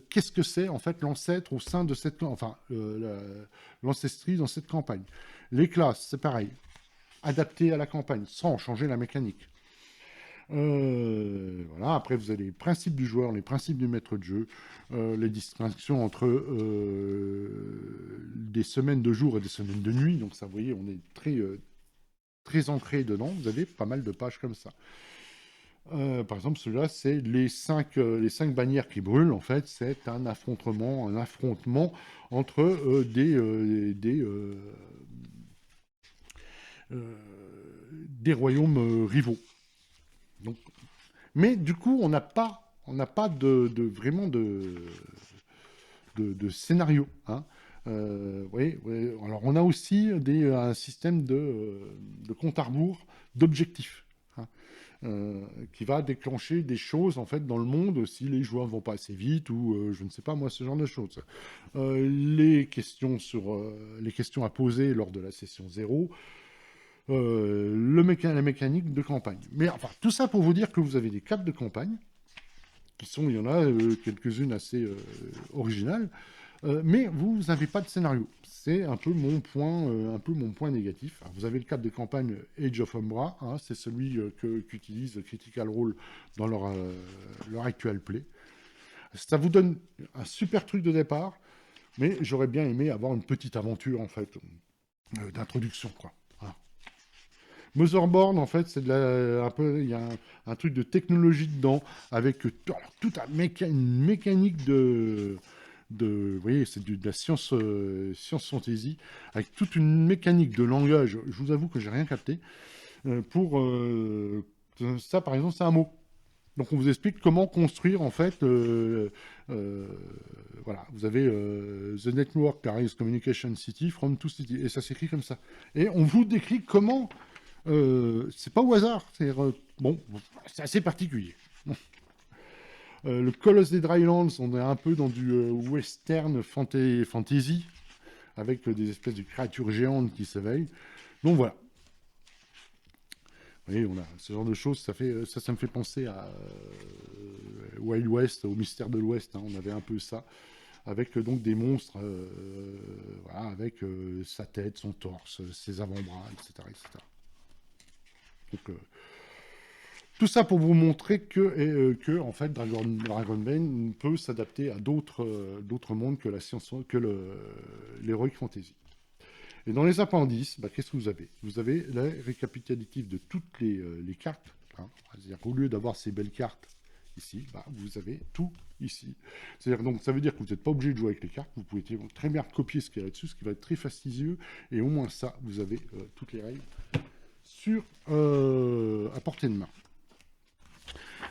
Speaker 1: qu'est-ce que c'est, en fait, l'ancêtre au sein de cette... Enfin, l'ancestrie dans cette campagne. Les classes, c'est pareil. Adapté à la campagne, sans changer la mécanique. Voilà. Après, vous avez les principes du joueur, les principes du maître de jeu, les distinctions entre des semaines de jour et des semaines de nuit. Donc ça, vous voyez, on est très ancré dedans. Vous avez pas mal de pages comme ça. Par exemple, celui-là, c'est les cinq bannières qui brûlent. En fait, c'est un affrontement entre des royaumes rivaux. Donc, mais du coup, on n'a pas vraiment de scénario. Hein. Oui. Alors, on a aussi un système de compte à rebours d'objectifs. Hein. Qui va déclencher des choses en fait dans le monde si les joueurs vont pas assez vite ou je ne sais pas moi, ce genre de choses. Les questions à poser lors de la session 0, la mécanique de campagne. Mais enfin, tout ça pour vous dire que vous avez des cartes de campagne, il y en a quelques-unes assez originales, mais vous n'avez pas de scénario. C'est un peu mon point négatif. Alors, vous avez le cadre de campagne Age of Umbra, hein, c'est celui qu'utilise Critical Role dans leur actual play. Ça vous donne un super truc de départ, mais j'aurais bien aimé avoir une petite aventure, en fait, d'introduction, quoi. Voilà. Motherboard, en fait, c'est un peu, il y a un truc de technologie dedans, avec toute une mécanique vous voyez, c'est de la science fantasy, avec toute une mécanique de langage. Je vous avoue que j'ai rien capté. Ça, par exemple, c'est un mot. Donc, on vous explique comment construire, en fait, voilà, vous avez The Network Carries Communication City from to City, et ça s'écrit comme ça. Et on vous décrit comment, c'est pas au hasard, bon, c'est assez particulier. Le Colosse des Drylands, on est un peu dans du western fantasy, avec des espèces de créatures géantes qui s'éveillent. Donc voilà. Vous voyez, on a ce genre de choses, ça me fait penser à Wild West, au Mystère de l'Ouest, hein, on avait un peu ça, avec donc des monstres, voilà, avec sa tête, son torse, ses avant-bras, etc., etc. Donc, tout ça pour vous montrer que en fait, Dragonbane peut s'adapter à d'autres mondes que l'heroic fantasy. Et dans les appendices, qu'est-ce que vous avez? Vous avez les récapitulatifs de toutes les cartes. Hein. C'est-à-dire qu'au lieu d'avoir ces belles cartes ici, vous avez tout ici. C'est-à-dire, donc, ça veut dire que vous n'êtes pas obligé de jouer avec les cartes. Vous pouvez très bien copier ce qu'il y a là-dessus, ce qui va être très fastidieux. Et au moins ça, vous avez toutes les règles à portée de main.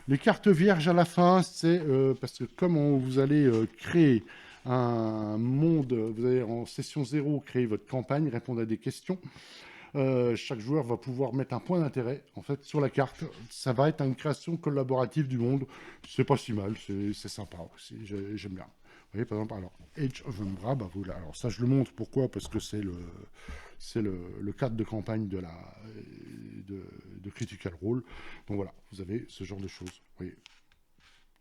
Speaker 1: Les cartes vierges à la fin, c'est parce que comme vous allez créer un monde, vous allez en session 0 créer votre campagne, répondre à des questions. Chaque joueur va pouvoir mettre un point d'intérêt en fait sur la carte. Ça va être une création collaborative du monde. C'est pas si mal, c'est sympa aussi. J'aime bien. Vous voyez par exemple, alors Age of Umbra, voilà. Alors ça je le montre pourquoi parce que c'est le cadre de campagne de Critical Role. Donc voilà, vous avez ce genre de choses. Vous voyez.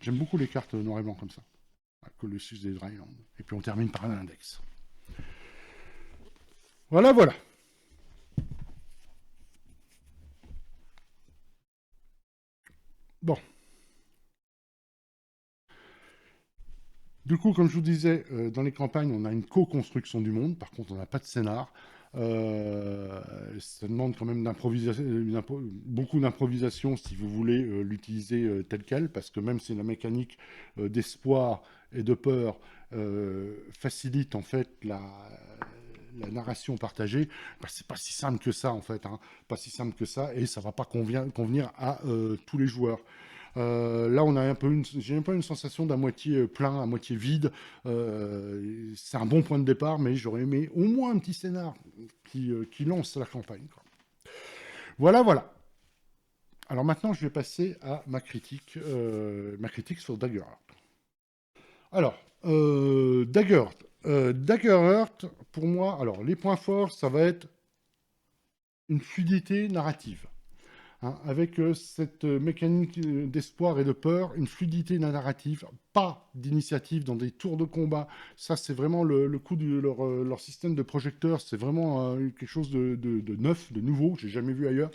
Speaker 1: J'aime beaucoup les cartes noir et blanc comme ça. Colossus des Drylands. Et puis on termine par un index. Voilà, voilà. Bon. Du coup, comme je vous disais, dans les campagnes, on a une co-construction du monde. Par contre, on n'a pas de scénar. Ça demande quand même beaucoup d'improvisation si vous voulez l'utiliser tel quel, parce que même si la mécanique d'espoir et de peur facilite en fait la narration partagée, c'est pas si simple que ça en fait, hein. Pas si simple que ça, et ça va pas convenir à tous les joueurs. Là, j'ai un peu une sensation d'à moitié plein, à moitié vide. C'est un bon point de départ, mais j'aurais aimé au moins un petit scénar qui lance la campagne, quoi. Voilà, voilà. Alors maintenant, je vais passer à ma critique sur Daggerheart. Alors, Daggerheart. Daggerheart, pour moi, alors les points forts, ça va être une fluidité narrative. Hein, avec cette mécanique d'espoir et de peur, une fluidité narrative, pas d'initiative dans des tours de combat. Ça, c'est vraiment le coup de leur système de projecteur. C'est vraiment quelque chose de neuf, de nouveau, que j'ai jamais vu ailleurs.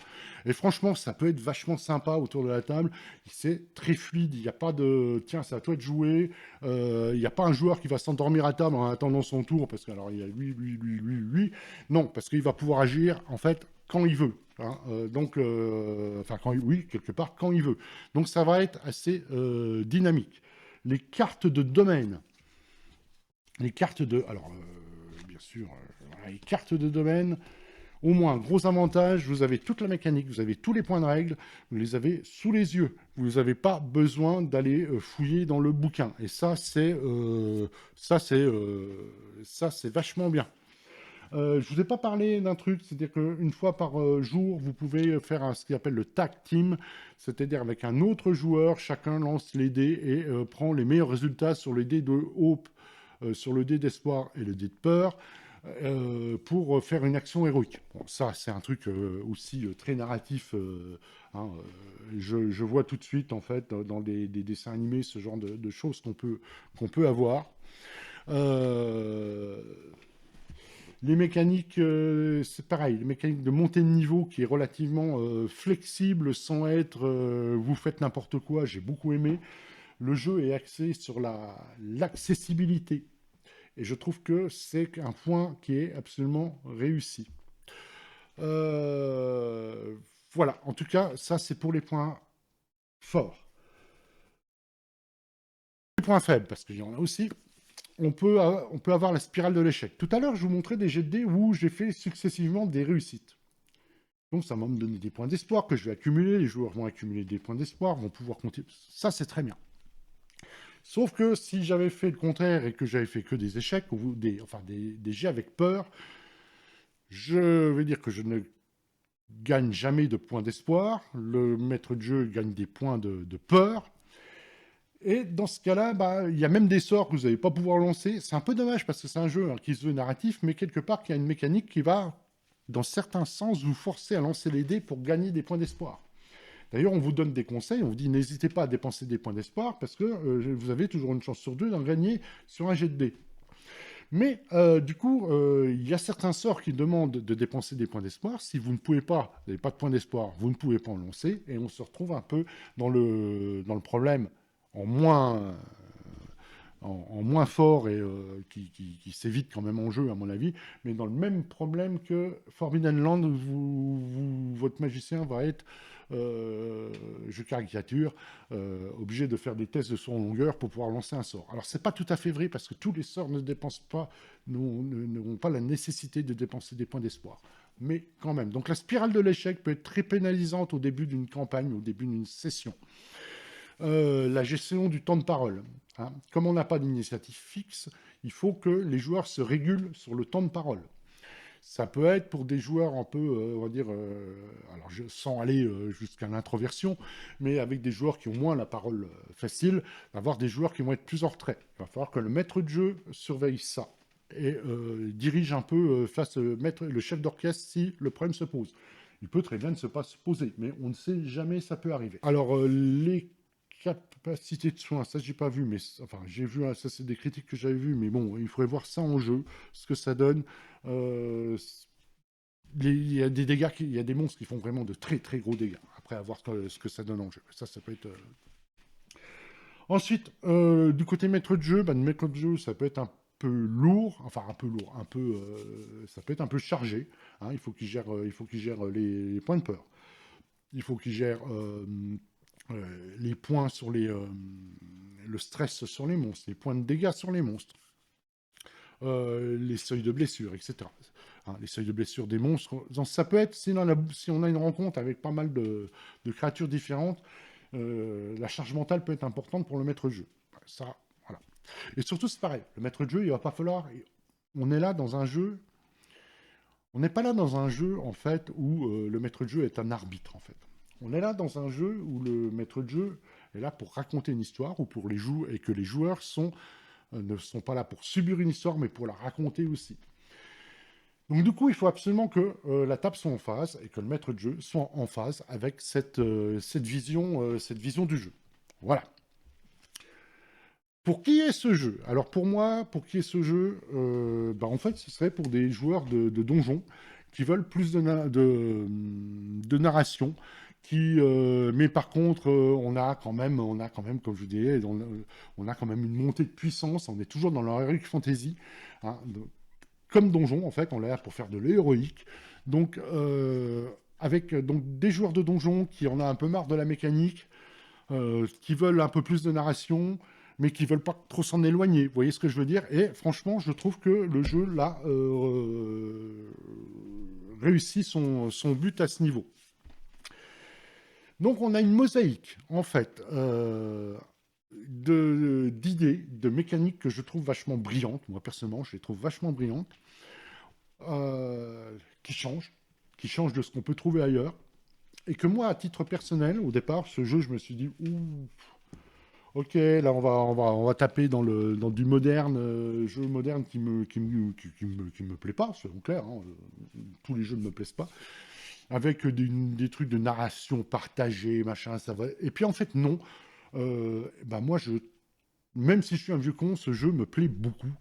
Speaker 1: Et franchement, ça peut être vachement sympa autour de la table. C'est très fluide. Il n'y a pas de tiens, c'est à toi de jouer. Il n'y a pas un joueur qui va s'endormir à table en attendant son tour parce que alors il y a lui. Non, parce qu'il va pouvoir agir en fait quand il veut. Hein, oui, quelque part, quand il veut. Donc ça va être assez dynamique. Les cartes de domaine. Les cartes de... Alors, bien sûr, les cartes de domaine, au moins, gros avantage, vous avez toute la mécanique, vous avez tous les points de règle, vous les avez sous les yeux. Vous n'avez pas besoin d'aller fouiller dans le bouquin. Et ça, c'est vachement bien. Je ne vous ai pas parlé d'un truc, c'est-à-dire qu'une fois par jour, vous pouvez faire ce qu'on appelle le tag team, c'est-à-dire avec un autre joueur, chacun lance les dés et prend les meilleurs résultats sur les dés de hope, sur le dé d'espoir et le dé de peur. pour faire une action héroïque. Bon, ça, c'est un truc aussi très narratif. Hein, je vois tout de suite, en fait, dans des dessins animés, ce genre de choses qu'on peut avoir. Euh, les mécaniques, c'est pareil, les mécaniques de montée de niveau qui est relativement flexible sans être vous faites n'importe quoi, j'ai beaucoup aimé. Le jeu est axé sur l'accessibilité. Et je trouve que c'est un point qui est absolument réussi. Euh, voilà, en tout cas, ça c'est pour les points forts. Les points faibles, parce qu'il y en a aussi, on peut avoir la spirale de l'échec. Tout à l'heure, je vous montrais des jets de dés où j'ai fait successivement des réussites. Donc ça va me donner des points d'espoir que je vais accumuler, les joueurs vont accumuler des points d'espoir, vont pouvoir compter. Ça, c'est très bien. Sauf que si j'avais fait le contraire et que j'avais fait que des échecs, ou des jets avec peur, je vais dire que je ne gagne jamais de points d'espoir. Le maître de jeu gagne des points de peur. Et dans ce cas-là, bah, il y a même des sorts que vous n'allez pas pouvoir lancer. C'est un peu dommage parce que c'est un jeu qui se veut narratif, mais quelque part, il y a une mécanique qui va, dans certains sens, vous forcer à lancer les dés pour gagner des points d'espoir. D'ailleurs, on vous donne des conseils, on vous dit n'hésitez pas à dépenser des points d'espoir parce que vous avez toujours une chance sur deux d'en gagner sur un jet de dés. Mais du coup, il y a certains sorts qui demandent de dépenser des points d'espoir. Si vous ne pouvez pas, vous n'avez pas de points d'espoir, vous ne pouvez pas en lancer. Et on se retrouve un peu dans le problème en moins, en moins fort et qui s'évite quand même en jeu, à mon avis, mais dans le même problème que Forbidden Land, votre magicien va être, je caricature, obligé de faire des tests de son longueur pour pouvoir lancer un sort. Alors, c'est pas tout à fait vrai, parce que tous les sorts ne dépensent pas, n'ont pas la nécessité de dépenser des points d'espoir. Mais quand même. Donc, la spirale de l'échec peut être très pénalisante au début d'une campagne, au début d'une session. La gestion du temps de parole. Hein. Comme on n'a pas d'initiative fixe, il faut que les joueurs se régulent sur le temps de parole. Ça peut être pour des joueurs un peu, on va dire, alors sans aller jusqu'à l'introversion, mais avec des joueurs qui ont moins la parole facile, avoir des joueurs qui vont être plus en retrait. Il va falloir que le maître de jeu surveille ça et dirige un peu face le chef d'orchestre si le problème se pose. Il peut très bien ne pas se poser, mais on ne sait jamais, ça peut arriver. Alors, les capacités de soins, ça j'ai pas vu, mais enfin j'ai vu, ça c'est des critiques que j'avais vues, mais bon, il faudrait voir ça en jeu, ce que ça donne. Euh, il y a des dégâts, il y a des monstres qui font vraiment de très très gros dégâts. Après, à voir ce que ça donne en jeu. Ça peut être. Ensuite, du côté maître de jeu, le maître de jeu, ça peut être un peu lourd, enfin un peu lourd, ça peut être un peu chargé. Hein, il faut qu'il gère les points de peur. Il faut qu'il gère les points sur le stress sur les monstres, les points de dégâts sur les monstres, les seuils de blessure, etc. Hein, les seuils de blessure des monstres. Donc, ça peut être, si on a une rencontre avec pas mal de créatures différentes, la charge mentale peut être importante pour le maître de jeu. Ça, voilà. Et surtout, c'est pareil. Le maître de jeu, il va pas falloir. On est là dans un jeu. On n'est pas là dans un jeu, en fait, où le maître de jeu est un arbitre, en fait. On est là dans un jeu où le maître de jeu est là pour raconter une histoire, ou pour les joueurs, et que les joueurs ne sont pas là pour subir une histoire, mais pour la raconter aussi. Donc du coup, il faut absolument que la table soit en phase et que le maître de jeu soit en phase avec cette vision du jeu. Voilà. Pour qui est ce jeu? Alors pour moi, pour qui est ce jeu? En fait, ce serait pour des joueurs de donjons qui veulent plus de narration, mais par contre, on a quand même, comme je vous disais, on a quand même une montée de puissance. On est toujours dans l'heroic fantasy, hein, comme donjon, en fait, on est là pour faire de l'héroïque. Donc, avec donc, des joueurs de donjon qui en ont un peu marre de la mécanique, qui veulent un peu plus de narration, mais qui veulent pas trop s'en éloigner. Vous voyez ce que je veux dire? Et franchement, je trouve que le jeu, là, réussit son but à ce niveau. Donc, on a une mosaïque, en fait, d'idées, de mécaniques que je trouve vachement brillantes. Moi, personnellement, je les trouve vachement brillantes. Qui change de ce qu'on peut trouver ailleurs. Et que moi, à titre personnel, au départ, ce jeu, je me suis dit, ouh, Ok, là on va taper dans du moderne, jeu moderne qui me plaît pas, soyons clairs, hein, tous les jeux ne me plaisent pas, avec des trucs de narration partagée, machin, ça va. Et puis en fait non, bah moi même si je suis un vieux con, ce jeu me plaît beaucoup.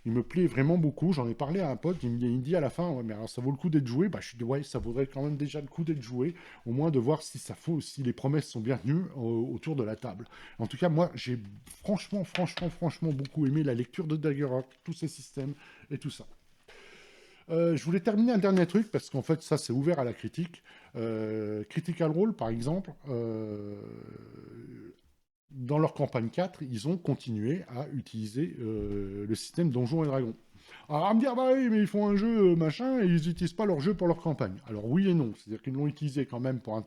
Speaker 1: Il me plaît vraiment beaucoup. J'en ai parlé à un pote, il me dit à la fin, ouais, mais alors ça vaut le coup d'être joué. Bah, je suis dit, ouais, ça vaudrait quand même déjà le coup d'être joué, au moins de voir si ça faut, si les promesses sont bienvenues autour de la table. En tout cas, moi, j'ai franchement beaucoup aimé la lecture de Daggerheart, tous ces systèmes et tout ça. Je voulais terminer un dernier truc, parce qu'en fait, ça, c'est ouvert à la critique. Critical Role, par exemple, dans leur campagne 4, ils ont continué à utiliser le système Donjons et Dragons. Alors, à me dire, bah oui, mais ils font un jeu machin et ils n'utilisent pas leur jeu pour leur campagne. Alors, oui et non. C'est-à-dire qu'ils l'ont utilisé quand même pour un.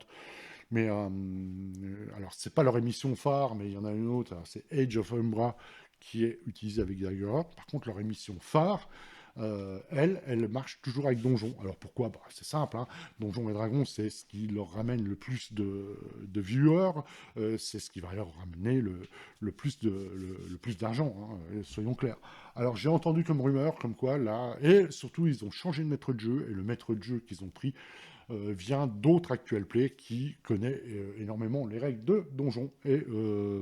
Speaker 1: Mais, alors, c'est pas leur émission phare, mais il y en a une autre. C'est Age of Umbra qui est utilisée avec Daggerheart. Par contre, leur émission phare, elle marche toujours avec Donjon. Alors pourquoi? Bah, c'est simple, hein. Donjons et Dragons, c'est ce qui leur ramène le plus de viewers, c'est ce qui va leur ramener le plus d'argent, hein, soyons clairs. Alors j'ai entendu comme rumeur, comme quoi là, et surtout ils ont changé de maître de jeu, et le maître de jeu qu'ils ont pris vient d'autres actual play qui connaît énormément les règles de Donjon et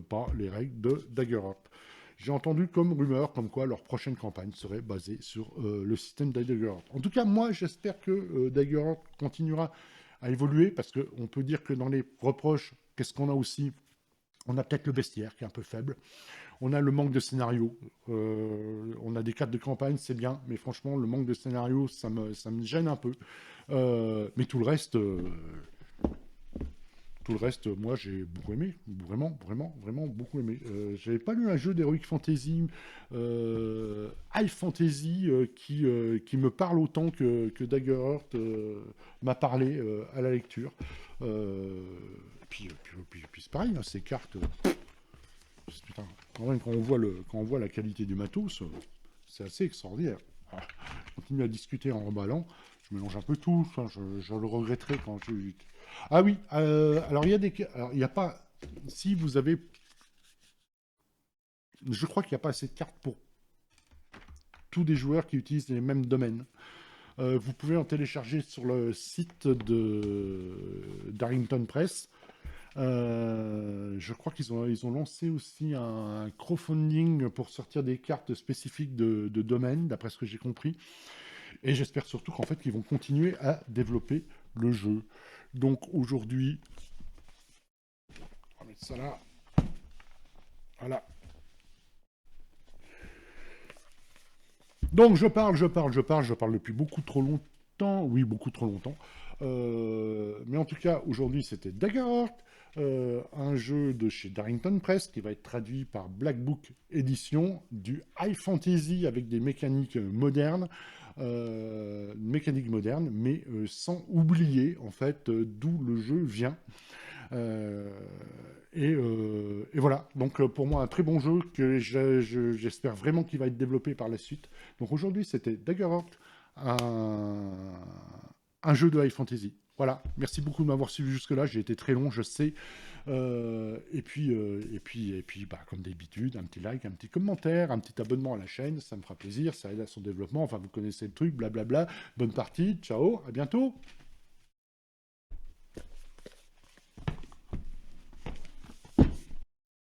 Speaker 1: pas les règles de Daggerheart. J'ai entendu comme rumeur, comme quoi leur prochaine campagne serait basée sur le système de Daggerheart. En tout cas, moi, j'espère que Daggerheart continuera à évoluer, parce qu'on peut dire que dans les reproches, qu'est-ce qu'on a aussi? On a peut-être le bestiaire qui est un peu faible. On a le manque de scénario. On a des cartes de campagne, c'est bien, mais franchement, le manque de scénario, ça me gêne un peu. Mais tout le reste, moi, j'ai beaucoup aimé. Vraiment beaucoup aimé. J'avais pas lu un jeu d'Heroic Fantasy, High Fantasy, qui me parle autant que Daggerheart m'a parlé à la lecture. Puis c'est pareil, hein, ces cartes. Putain, quand même, quand on voit la qualité du matos, c'est assez extraordinaire. Ah, je continue à discuter en remballant. Je mélange un peu tout. Enfin, je le regretterai quand je. Ah oui, alors il y a des. Alors, il n'y a pas. Si vous avez. Je crois qu'il n'y a pas assez de cartes pour tous des joueurs qui utilisent les mêmes domaines. Vous pouvez en télécharger sur le site de d'Arrington Press. Je crois ils ont lancé aussi un crowdfunding pour sortir des cartes spécifiques de domaine, d'après ce que j'ai compris. Et j'espère surtout qu'en fait, ils vont continuer à développer le jeu. Donc aujourd'hui, on va mettre ça là. Voilà. Donc je parle depuis beaucoup trop longtemps. Oui, beaucoup trop longtemps. Mais en tout cas, aujourd'hui, c'était Daggerheart, un jeu de chez Darrington Press qui va être traduit par Black Book Edition, du high fantasy avec des mécaniques modernes, mais sans oublier en fait d'où le jeu vient. Euh, et voilà, donc pour moi un très bon jeu que j'espère vraiment qu'il va être développé par la suite. Donc aujourd'hui c'était Daggerheart, un, un jeu de high fantasy. Voilà, merci beaucoup de m'avoir suivi jusque-là, j'ai été très long, je sais. Bah, comme d'habitude, un petit like, un petit commentaire, un petit abonnement à la chaîne, ça me fera plaisir, ça aide à son développement, enfin vous connaissez le truc, blablabla. Bonne partie, ciao, à bientôt.